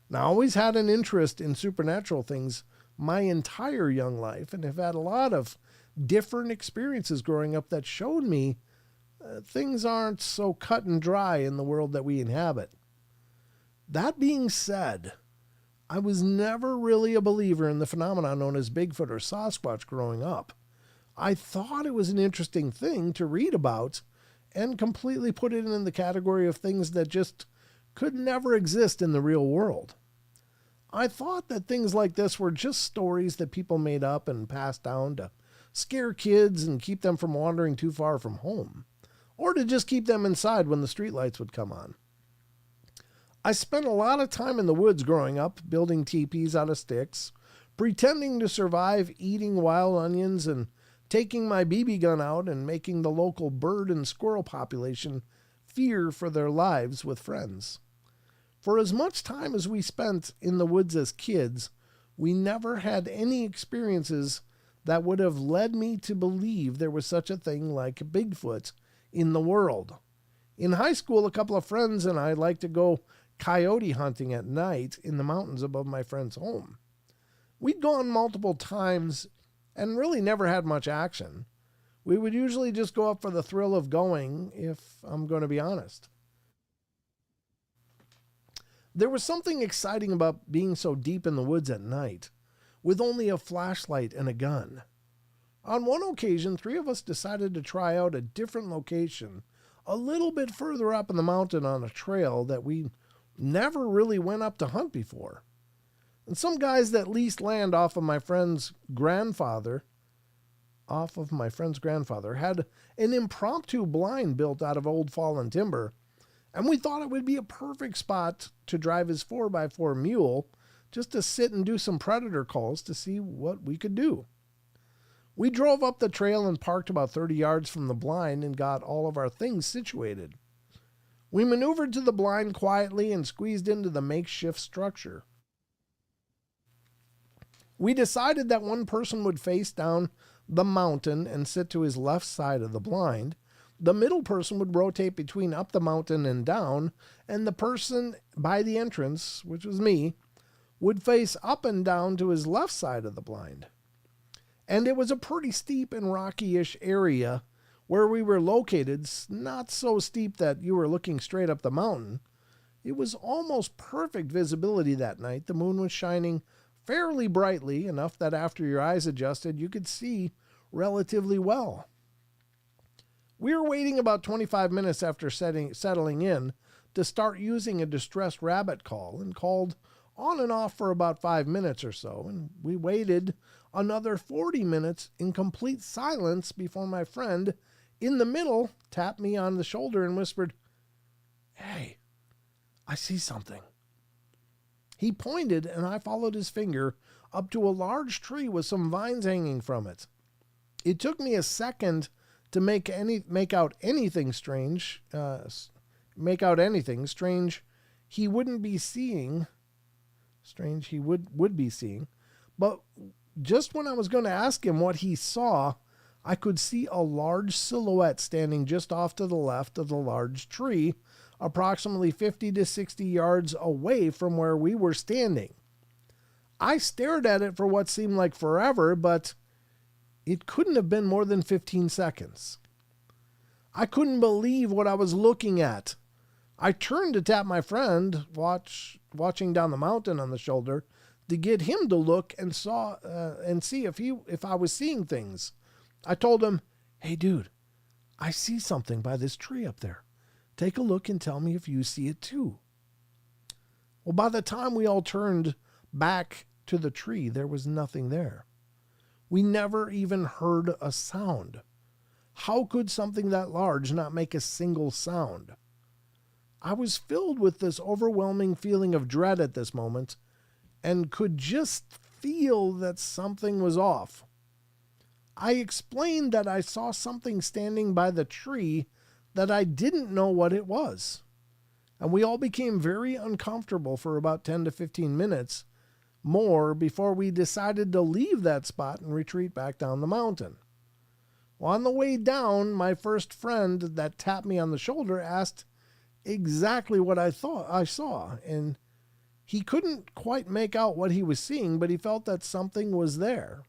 And I always had an interest in supernatural things my entire young life and have had a lot of different experiences growing up that showed me things aren't so cut and dry in the world that we inhabit. That being said, I was never really a believer in the phenomenon known as Bigfoot or Sasquatch growing up. I thought it was an interesting thing to read about and completely put it in the category of things that just could never exist in the real world. I thought that things like this were just stories that people made up and passed down to scare kids and keep them from wandering too far from home, or to just keep them inside when the streetlights would come on. I spent a lot of time in the woods growing up, building teepees out of sticks, pretending to survive eating wild onions and taking my BB gun out and making the local bird and squirrel population fear for their lives with friends. For as much time as we spent in the woods as kids, we never had any experiences that would have led me to believe there was such a thing like Bigfoot in the world. In high school, a couple of friends and I liked to go coyote hunting at night in the mountains above my friend's home. We'd gone multiple times and really never had much action. We would usually just go up for the thrill of going, if I'm going to be honest. There was something exciting about being so deep in the woods at night, with only a flashlight and a gun. On one occasion, 3 of us decided to try out a different location, a little bit further up in the mountain on a trail that we never really went up to hunt before. And some guys that leased land off of my friend's grandfather had an impromptu blind built out of old fallen timber, and we thought it would be a perfect spot to drive his 4x4 mule just to sit and do some predator calls to see what we could do. We drove up the trail and parked about 30 yards from the blind and got all of our things situated. We maneuvered to the blind quietly and squeezed into the makeshift structure. We decided that one person would face down the mountain and sit to his left side of the blind. The middle person would rotate between up the mountain and down, and the person by the entrance, which was me, would face up and down to his left side of the blind. And it was a pretty steep and rocky-ish area where we were located, not so steep that you were looking straight up the mountain. It was almost perfect visibility that night. The moon was shining fairly brightly, enough that after your eyes adjusted, you could see relatively well. We were waiting about 25 minutes after settling in to start using a distressed rabbit call, and called on and off for about 5 minutes or so, and we waited another 40 minutes in complete silence before my friend in the middle tapped me on the shoulder and whispered, "Hey, I see something." He pointed, and I followed his finger up to a large tree with some vines hanging from it. It took me a second to make out anything strange. He wouldn't be seeing. Strange he would be seeing. But just when I was going to ask him what he saw, I could see a large silhouette standing just off to the left of the large tree, approximately 50 to 60 yards away from where we were standing. I stared at it for what seemed like forever, but it couldn't have been more than 15 seconds. I couldn't believe what I was looking at. I turned to tap my friend, watching down the mountain on the shoulder, to get him to look and see if I was seeing things. I told him, "Hey dude, I see something by this tree up there. Take a look and tell me if you see it too." Well, by the time we all turned back to the tree, there was nothing there. We never even heard a sound. How could something that large not make a single sound? I was filled with this overwhelming feeling of dread at this moment and could just feel that something was off. I explained that I saw something standing by the tree that I didn't know what it was. And we all became very uncomfortable for about 10 to 15 minutes more before we decided to leave that spot and retreat back down the mountain. Well, on the way down, my first friend that tapped me on the shoulder asked exactly what I thought I saw, and he couldn't quite make out what he was seeing, but he felt that something was there.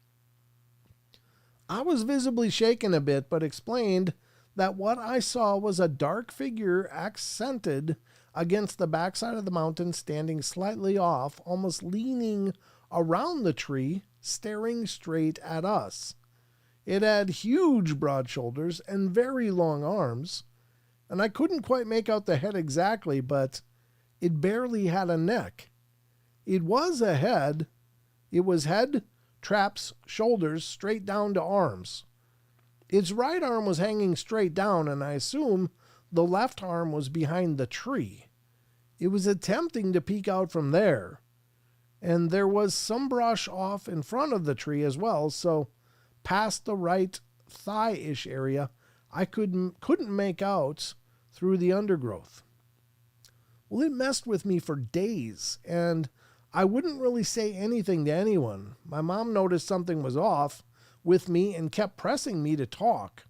I was visibly shaken a bit, but explained that what I saw was a dark figure accented against the backside of the mountain, standing slightly off, almost leaning around the tree, staring straight at us. It had huge broad shoulders and very long arms, and I couldn't quite make out the head exactly, but it barely had a neck. It was a head. It was head, traps, shoulders, straight down to arms. Its right arm was hanging straight down, and I assume the left arm was behind the tree. It was attempting to peek out from there, and there was some brush off in front of the tree as well, so past the right thigh-ish area, I couldn't make out through the undergrowth. Well, it messed with me for days, and I wouldn't really say anything to anyone. My mom noticed something was off with me and kept pressing me to talk.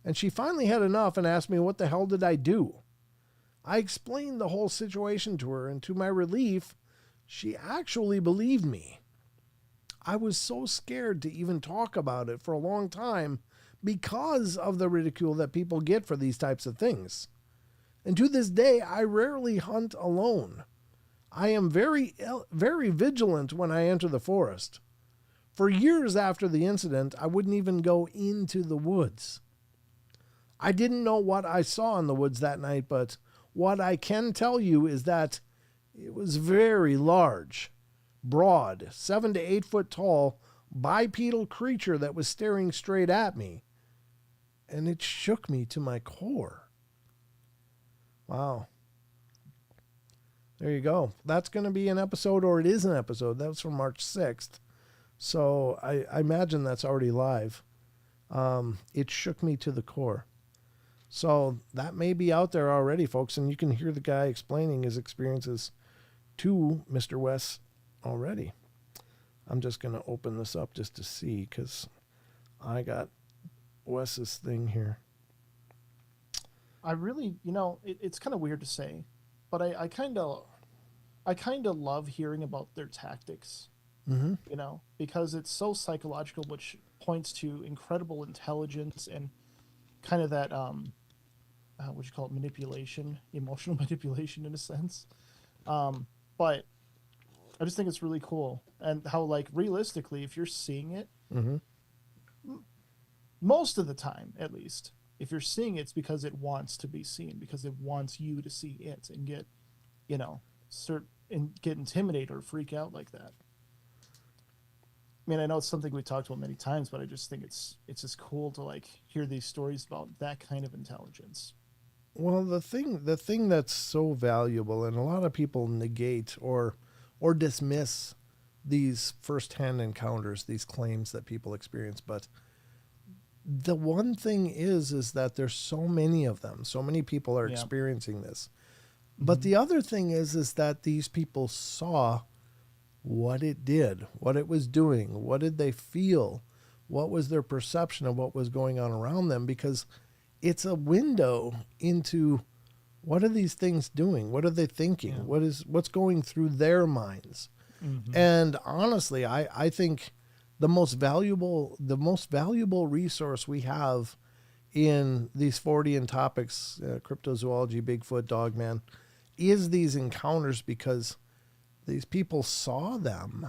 And she finally had enough and asked me what the hell did I do. I explained the whole situation to her, and to my relief, she actually believed me. I was so scared to even talk about it for a long time because of the ridicule that people get for these types of things. And to this day, I rarely hunt alone. I am very vigilant when I enter the forest. For years after the incident, I wouldn't even go into the woods. I didn't know what I saw in the woods that night, but what I can tell you is that it was very large, broad, 7 to 8 foot tall, bipedal creature that was staring straight at me. And it shook me to my core. Wow. There you go. That's going to be an episode, or it is an episode. That was from March 6th. So I imagine that's already live. It shook me to the core. So that may be out there already, folks, and you can hear the guy explaining his experiences to Mr. Wes already. I'm just going to open this up just to see, because I got Wes's thing here. I really, it's kind of weird to say, but I kind of love hearing about their tactics. Mm-hmm. Because it's so psychological, which points to incredible intelligence and kind of that, what you call it, manipulation, emotional manipulation in a sense. But I just think it's really cool. And how, like, realistically, if you're seeing it, mm-hmm. most of the time, at least, if you're seeing it, it's because it wants to be seen, because it wants you to see it and get, get intimidated or freak out like that. I mean, I know it's something we talked about many times, but I just think it's just cool to, like, hear these stories about that kind of intelligence. Well, the thing that's so valuable, and a lot of people negate or dismiss these firsthand encounters, these claims that people experience, but the one thing is that there's so many of them. So many people are experiencing this. But the other thing is that these people saw what it did, what it was doing, what did they feel, what was their perception of what was going on around them, because it's a window into what are these things doing, what are they thinking, what's going through their minds. Mm-hmm. And honestly, I think the most valuable resource we have in these Fortean topics, cryptozoology, Bigfoot, Dogman, is these encounters, because these people saw them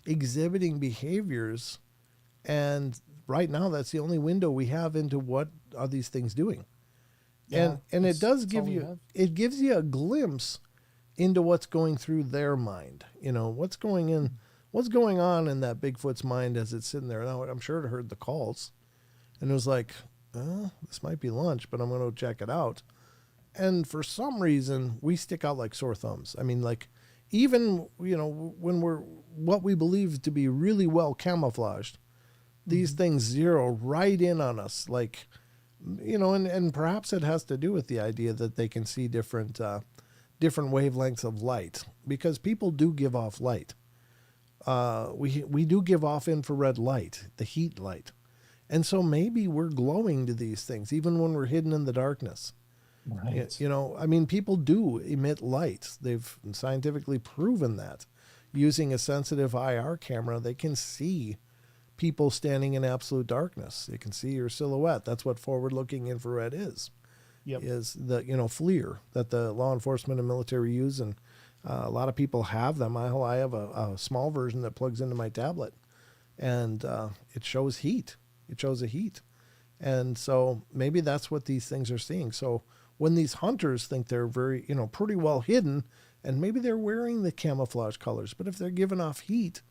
exhibiting behaviors, and right now that's the only window we have into what are these things doing. And it does give you, it gives you a glimpse into what's going through their mind. You know, what's going on in that Bigfoot's mind as it's sitting there. Now, I'm sure it heard the calls, and it was like, this might be lunch, but I'm going to check it out. And for some reason, we stick out like sore thumbs. I mean, like, even, you know, when we're what we believe to be really well camouflaged, these things zero right in on us. Like, you know, and perhaps it has to do with the idea that they can see different wavelengths of light, because people do give off light. We do give off infrared light, the heat light. And so maybe we're glowing to these things, even when we're hidden in the darkness. Right. You know, I mean, people do emit light. They've scientifically proven that. Using a sensitive IR camera, they can see people standing in absolute darkness. They can see your silhouette. That's what forward-looking infrared is. Yep. Is the, you know, FLIR that the law enforcement and military use, and a lot of people have them. I have a small version that plugs into my tablet, and it shows heat. It shows a heat. And so maybe that's what these things are seeing. So when these hunters think they're very, you know, pretty well hidden, and maybe they're wearing the camouflage colors, but if they're giving off heat,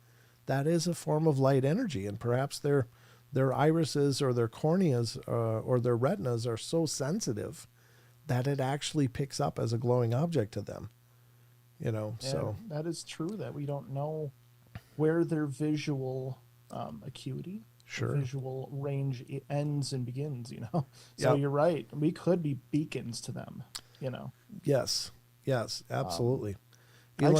that is a form of light energy, and perhaps their irises or their corneas or their retinas are so sensitive that it actually picks up as a glowing object to them. You know, Yeah, so that is true, that we don't know where their visual acuity, sure, visual range ends and begins, you know. So Yep. you're right. We could be beacons to them, you know. yes, absolutely. I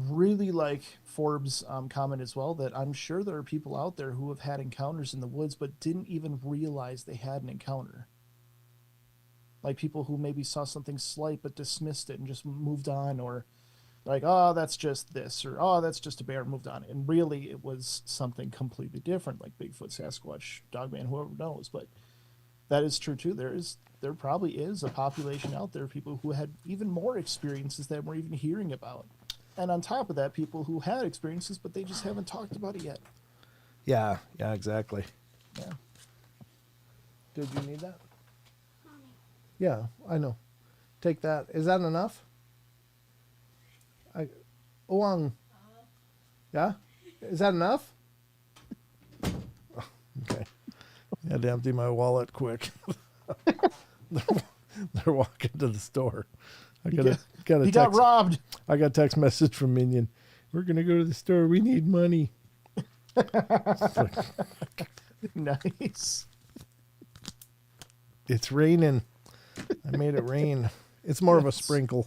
really like Forbes' comment as well, that I'm sure there are people out there who have had encounters in the woods but didn't even realize they had an encounter. Like people who maybe saw something slight but dismissed it and just moved on, or like, oh, that's just this, or oh, that's just a bear, moved on. And really it was something completely different, like Bigfoot, Sasquatch, Dogman, whoever knows. But that is true too. There probably is a population out there of people who had even more experiences than we're even hearing about. And on top of that, people who had experiences, but they just haven't talked about it yet. Yeah, exactly. Yeah. Did you need that? Yeah, I know. Take that. Is that enough? Oang. Yeah? Is that enough? Oh, okay. I had to empty my wallet quick. They're walking to the store. He got robbed. I got a text message from Minion. We're going to go to the store. We need money. Nice. It's raining. I made it rain. It's more of a sprinkle.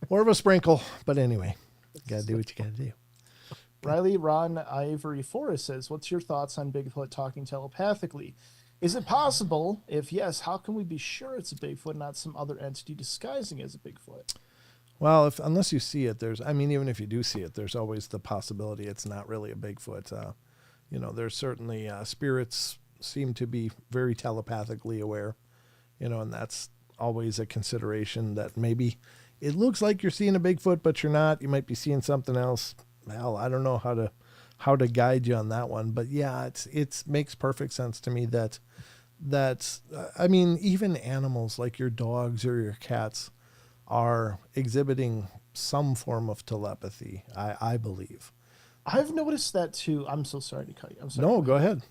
More of a sprinkle. But anyway, you got to do what you got to do. Riley Ron Ivory Forrest says, what's your thoughts on Bigfoot talking telepathically? Is it possible? If yes, how can we be sure it's a Bigfoot, not some other entity disguising as a Bigfoot? Well, unless you see it, even if you do see it, there's always the possibility it's not really a Bigfoot. You know, there's certainly spirits seem to be very telepathically aware, you know, and that's always a consideration, that maybe it looks like you're seeing a Bigfoot, but you're not. You might be seeing something else. Well, I don't know how to guide you on that one, but yeah, it makes perfect sense to me that even animals like your dogs or your cats are exhibiting some form of telepathy, I believe. I've noticed that too. I'm so sorry to cut you. I'm sorry. No, go ahead.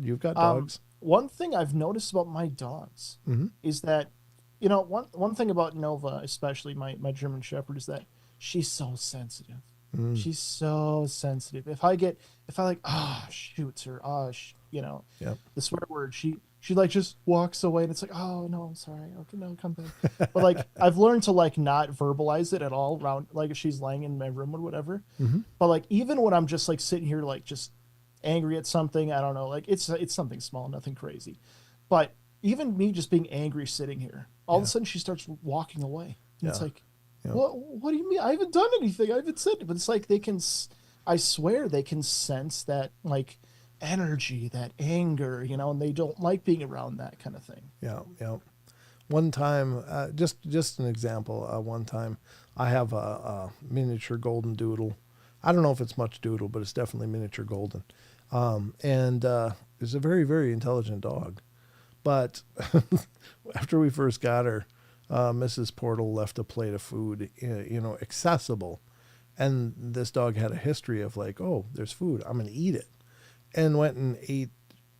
You've got dogs. One thing I've noticed about my dogs is that, you know, one thing about Nova, especially my German Shepherd, is that she's so sensitive. She's so sensitive. If I like, shoots, or you know, the swear word, she like just walks away, and it's like, oh no, I'm sorry. Okay, no, come back. But like, I've learned to like not verbalize it at all around, like if she's laying in my room or whatever. But like, even when I'm just like sitting here, like just angry at something, I don't know, like it's something small, nothing crazy. But even me just being angry sitting here, all of a sudden she starts walking away. And it's like, what do you mean? I haven't done anything. I haven't said it. But it's like I swear they can sense that like energy, that anger, you know, and they don't like being around that kind of thing. Yeah. One time, just an example. One time, I have a miniature golden doodle. I don't know if it's much doodle, but it's definitely miniature golden. And it's a very, very intelligent dog. But after we first got her, Mrs. Portal left a plate of food, accessible. And this dog had a history of like, oh, there's food, I'm going to eat it. And went and ate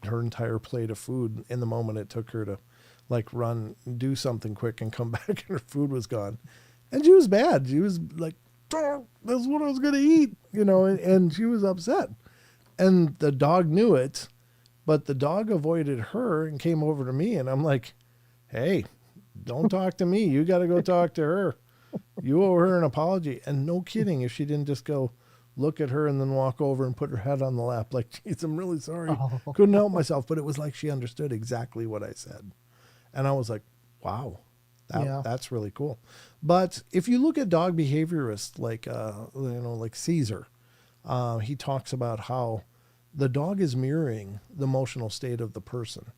her entire plate of food in the moment it took her to like run, do something quick and come back, and her food was gone. And she was bad. She was like, oh, that's what I was going to eat, and she was upset. And the dog knew it, but the dog avoided her and came over to me. And I'm like, hey, don't talk to me. You got to go talk to her. You owe her an apology. And no kidding, if she didn't just go look at her and then walk over and put her head on the lap, like, geez, I'm really sorry. Oh. Couldn't help myself. But it was like she understood exactly what I said. And I was like, wow, that's really cool. But if you look at dog behaviorists like, like Caesar, he talks about how the dog is mirroring the emotional state of the person.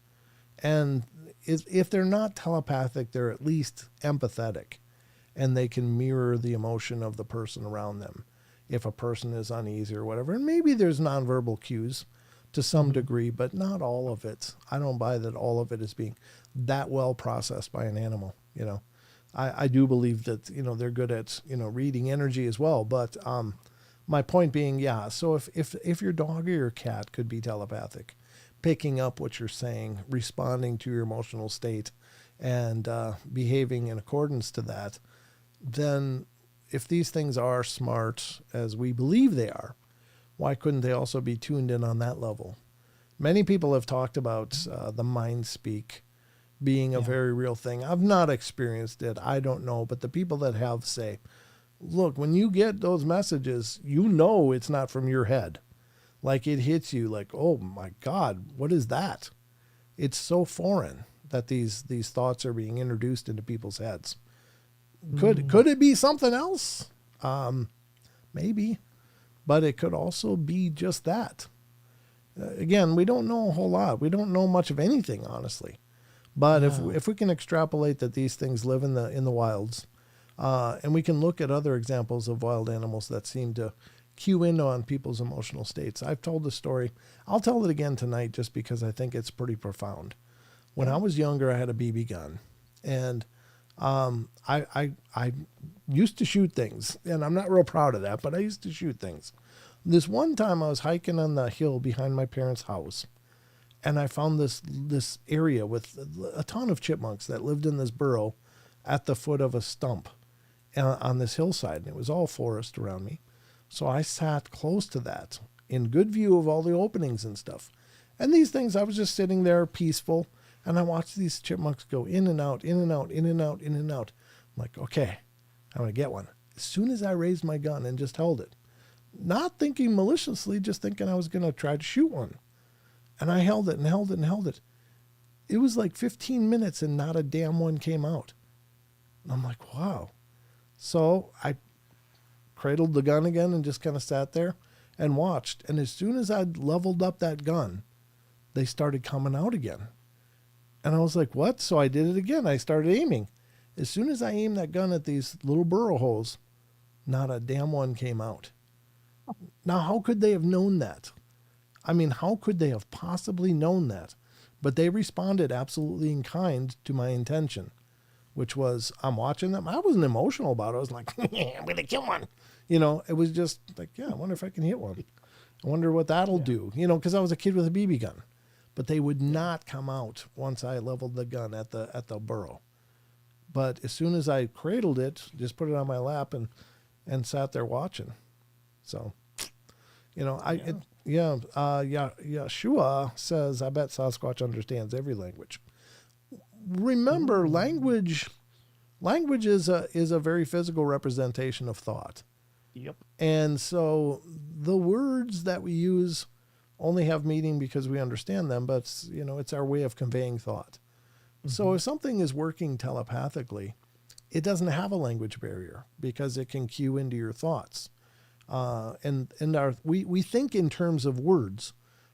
And if they're not telepathic, they're at least empathetic, and they can mirror the emotion of the person around them if a person is uneasy or whatever. And maybe there's nonverbal cues to some degree, but not all of it. I don't buy that all of it is being that well processed by an animal. I do believe that, they're good at, reading energy as well. But my point being, so if your dog or your cat could be telepathic, picking up what you're saying, responding to your emotional state, and behaving in accordance to that, then if these things are smart as we believe they are, why couldn't they also be tuned in on that level? Many people have talked about the mind speak being a very real thing. I've not experienced it. I don't know. But the people that have say, look, when you get those messages, it's not from your head. Like it hits you like, oh my God, what is that? It's so foreign that these thoughts are being introduced into people's heads. Could it be something else? Maybe, but it could also be just that. Again, we don't know a whole lot. We don't know much of anything, honestly. But if we can extrapolate that these things live in the wilds, and we can look at other examples of wild animals that seem to cue in on people's emotional states. I've told the story. I'll tell it again tonight just because I think it's pretty profound. When I was younger, I had a BB gun, and I used to shoot things, and I'm not real proud of that, but I used to shoot things. This one time I was hiking on the hill behind my parents' house, and I found this area with a ton of chipmunks that lived in this burrow at the foot of a stump on this hillside, and it was all forest around me. So I sat close to that in good view of all the openings and stuff. And these things, I was just sitting there peaceful, and I watched these chipmunks go in and out, in and out, in and out, in and out. I'm like, okay, I'm going to get one. As soon as I raised my gun and just held it, not thinking maliciously, just thinking I was going to try to shoot one. And I held it and held it and held it. It was like 15 minutes and not a damn one came out. And I'm like, wow. So I cradled the gun again and just kind of sat there and watched. And as soon as I'd leveled up that gun, they started coming out again. And I was like, what? So I did it again. I started aiming. As soon as I aimed that gun at these little burrow holes, not a damn one came out. Now, how could they have known that? I mean, how could they have possibly known that? But they responded absolutely in kind to my intention, which was, I'm watching them. I wasn't emotional about it. I was like, I'm going to kill one. It was just like, I wonder if I can hit one. I wonder what that'll do, because I was a kid with a BB gun. But they would not come out once I leveled the gun at the burrow. But as soon as I cradled it, just put it on my lap and sat there watching. So, Yeshua says, I bet Sasquatch understands every language. Remember, language is a very physical representation of thought. Yep. And so the words that we use only have meaning because we understand them, but it's our way of conveying thought. Mm-hmm. So if something is working telepathically, it doesn't have a language barrier because it can cue into your thoughts. We think in terms of words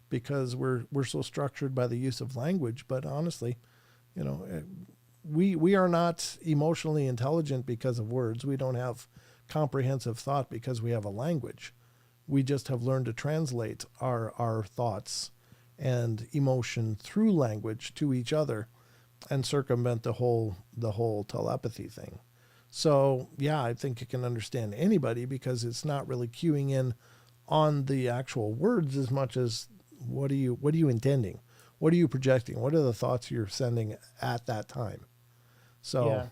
because we're so structured by the use of language. But honestly, we are not emotionally intelligent because of words. We don't have comprehensive thought because we have a language. We just have learned to translate our thoughts and emotion through language to each other. and circumvent the whole telepathy thing. So yeah, I think it can understand anybody because it's not really cueing in on the actual words as much as what are you intending? What are you projecting? What are the thoughts you're sending at that time? So Yeah.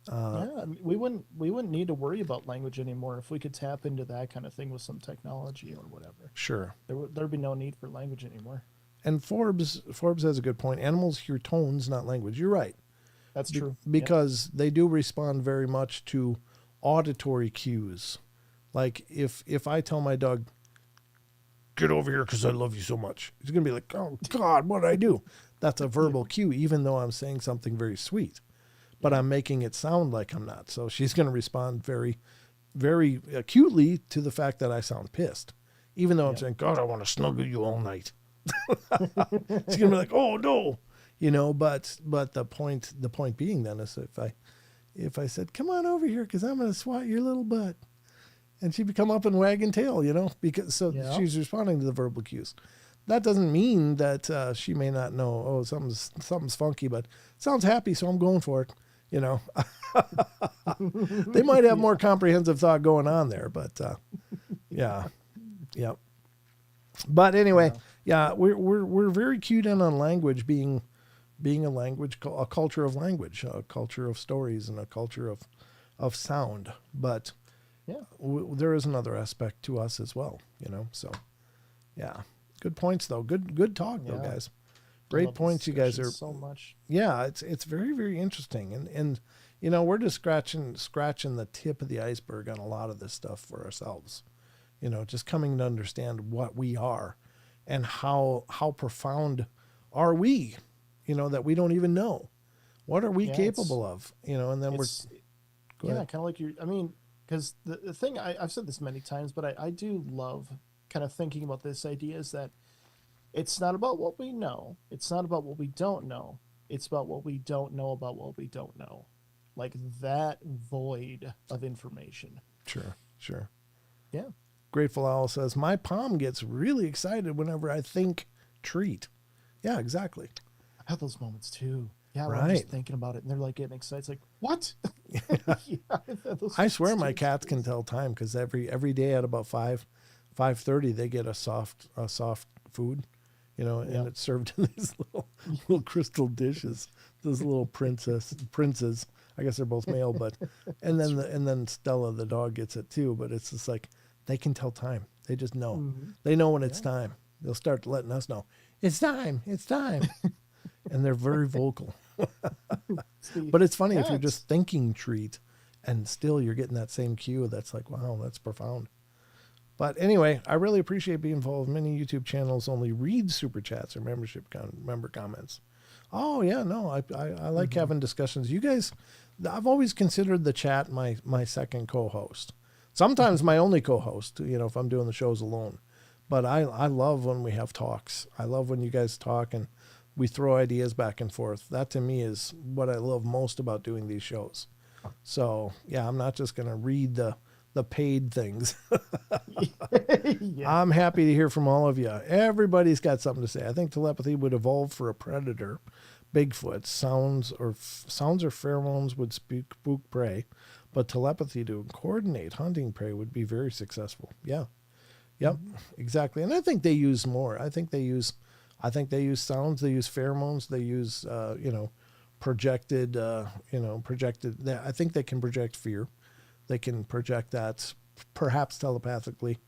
Yeah, I mean, we wouldn't need to worry about language anymore if we could tap into that kind of thing with some technology or whatever. sure. There'd be no need for language anymore. And Forbes has a good point. Animals hear tones, not language. You're right. That's true. Yep. Because they do respond very much to auditory cues. Like if I tell my dog, get over here because I love you so much, he's going to be like, oh, God, what did I do? That's a verbal cue, even though I'm saying something very sweet. But I'm making it sound like I'm not. So she's going to respond very, very acutely to the fact that I sound pissed. Even though I'm saying, God, I want to snuggle you all night. She's going to be like, oh, no. But the point being then is if I said, come on over here because I'm going to swat your little butt. And she'd come up and wagging tail, because she's responding to the verbal cues. That doesn't mean that she may not know, oh, something's funky, but it sounds happy, so I'm going for it. They might have more comprehensive thought going on there, but yeah. But anyway, we're very cued in on language being a language, a culture of language, a culture of stories, and a culture of sound. But there is another aspect to us as well, So, yeah, good points though. Good talk though, guys. Great points, you guys are. So much. Yeah, it's very, very interesting, and we're just scratching the tip of the iceberg on a lot of this stuff for ourselves. Just coming to understand what we are, and how profound are we, that we don't even know. What are we capable of, and then we're. Kind of like because the thing I've said this many times, but I do love kind of thinking about this idea is that. It's not about what we know. It's not about what we don't know. It's about what we don't know about what we don't know. Like that void of information. Sure. Yeah. Grateful Owl says, my palm gets really excited whenever I think treat. Yeah, exactly. I have those moments too. Yeah, right. I'm just thinking about it and they're like getting excited. It's like, what? I swear my cats can tell time because every day at about 5:30 they get a soft food. And it's served in these little crystal dishes. Those little princes. I guess they're both male, but and then Stella the dog gets it too. But it's just like they can tell time. They just know. Mm-hmm. They know when it's time. They'll start letting us know it's time. It's time, and they're very vocal. But it's funny if you're just thinking treat, and still you're getting that same cue. That's like, wow, that's profound. But anyway, I really appreciate being involved. Many YouTube channels only read super chats or member comments. Oh yeah, no, I like having discussions. You guys, I've always considered the chat my second co-host. Sometimes my only co-host, if I'm doing the shows alone. But I love when we have talks. I love when you guys talk and we throw ideas back and forth. That to me is what I love most about doing these shows. So yeah, I'm not just going to read the paid things. I'm happy to hear from all of you. Everybody's got something to say. I think telepathy would evolve for a predator. Bigfoot, sounds or pheromones would spook prey, but telepathy to coordinate hunting prey would be very successful. Yeah. Yep, exactly. And I think they use more. I think they use sounds, they use pheromones, they use projected. I think they can project fear. They can project that perhaps telepathically.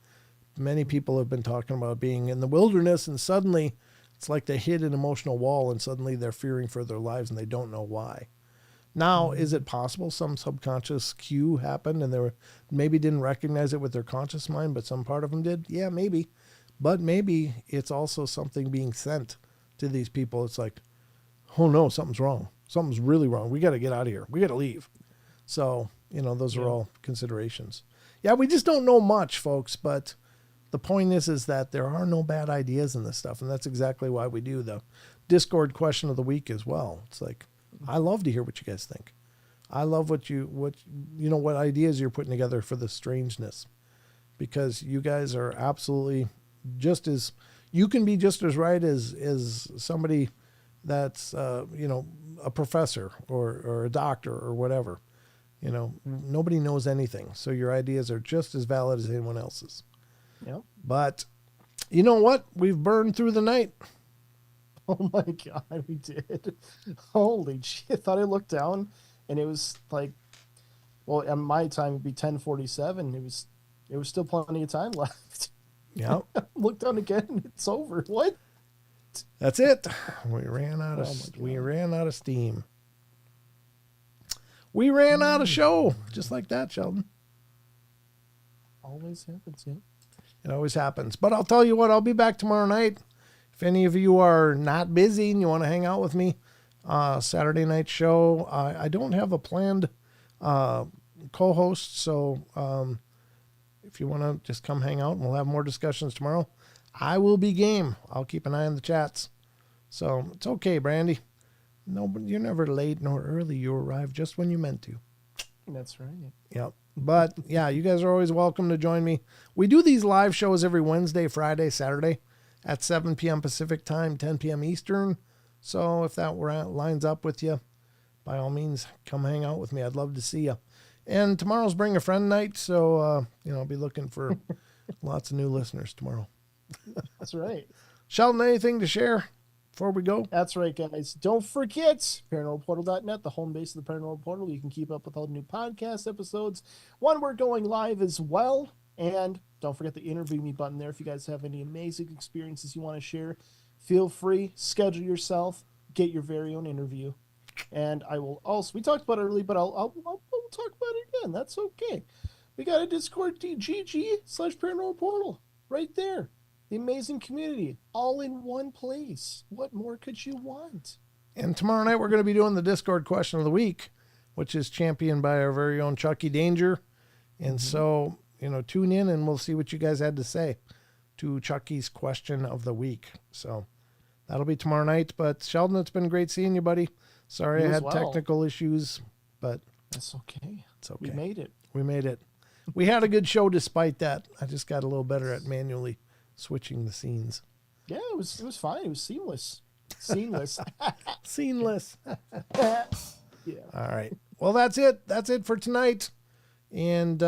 Many people have been talking about being in the wilderness and suddenly it's like they hit an emotional wall and suddenly they're fearing for their lives and they don't know why. Now, is it possible some subconscious cue happened and they maybe didn't recognize it with their conscious mind, but some part of them did? Yeah, maybe. But maybe it's also something being sent to these people. It's like, oh no, something's wrong. Something's really wrong. We got to get out of here. We got to leave. So, those are all considerations. Yeah, we just don't know much, folks, but the point is that there are no bad ideas in this stuff, and that's exactly why we do the Discord question of the week as well. It's like, I love to hear what you guys think. I love what ideas you're putting together for the strangeness, because you guys are absolutely you can be just as right as somebody that's, a professor or a doctor or whatever. Nobody knows anything. So your ideas are just as valid as anyone else's. Yep. But you know what? We've burned through the night. Oh my God, we did. Holy shit. I thought I looked down and it was like, well, at my time it'd be 10:47. It was still plenty of time left. Yeah. Look down again and it's over. What? That's it. We ran out of Oh we ran out of steam. We ran out of show. Just like that, Sheldon. Always happens, yeah. It always happens. But I'll tell you what, I'll be back tomorrow night. If any of you are not busy and you want to hang out with me, Saturday night show. I don't have a planned co-host, so if you want to just come hang out and we'll have more discussions tomorrow, I will be game. I'll keep an eye on the chats. So it's okay, Brandy. No, but you're never late nor early. You arrive just when you meant to. That's right. Yep. But yeah, you guys are always welcome to join me. We do these live shows every Wednesday, Friday, Saturday at 7 p.m. Pacific time, 10 p.m. Eastern. So if that lines up with you, by all means, come hang out with me. I'd love to see you. And tomorrow's Bring a Friend night. So, I'll be looking for lots of new listeners tomorrow. That's right. Sheldon, anything to share before we go? That's right, guys. Don't forget paranormalportal.net, the home base of the Paranormal Portal. You can keep up with all the new podcast episodes when we're going live as well. And don't forget the interview me button there. If you guys have any amazing experiences you want to share, feel free, schedule yourself, get your very own interview. And I will also, we talked about it earlier, but I'll talk about it again. That's okay. We got a Discord GG/Paranormal Portal right there. The amazing community all in one place. What more could you want? And tomorrow night, we're going to be doing the Discord question of the week, which is championed by our very own Chucky Danger. And so, tune in and we'll see what you guys had to say to Chucky's question of the week. So that'll be tomorrow night. But Sheldon, it's been great seeing you, buddy. Sorry I had technical issues, but that's okay. It's okay. We made it. We had a good show despite that. I just got a little better at manually switching the scenes. Yeah, it was fine. It was seamless. Seamless. Seamless. Yeah. All right. Well, that's it. That's it for tonight. And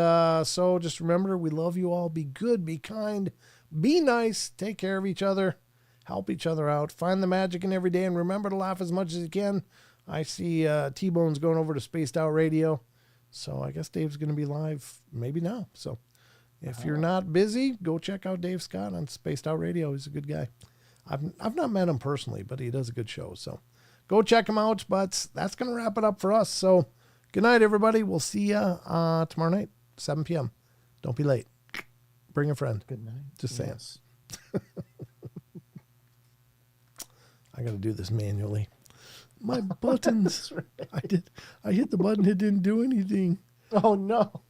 so just remember, we love you all. Be good, be kind, be nice, take care of each other, help each other out, find the magic in every day, and remember to laugh as much as you can. I see T-Bone's going over to Spaced Out Radio. So I guess Dave's going to be live maybe now. So if you're not busy, go check out Dave Scott on Spaced Out Radio. He's a good guy. I've not met him personally, but he does a good show. So go check him out. But that's going to wrap it up for us. So good night, everybody. We'll see you tomorrow night, 7 p.m. Don't be late. Bring a friend. Good night. Just saying. Yes. I got to do this manually. My buttons. Right. I hit the button. It didn't do anything. Oh, no.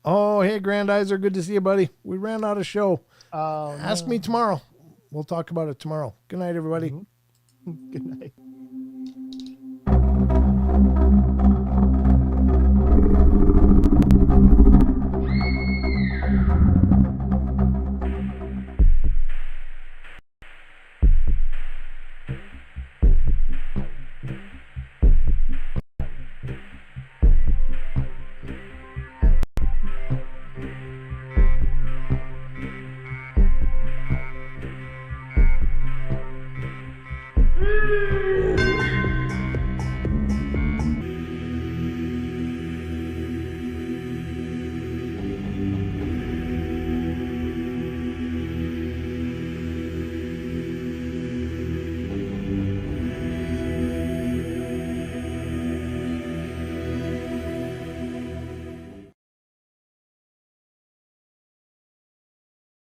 Oh, hey, Grandizer. Good to see you, buddy. We ran out of show. Ask me tomorrow. We'll talk about it tomorrow. Good night, everybody. Good night.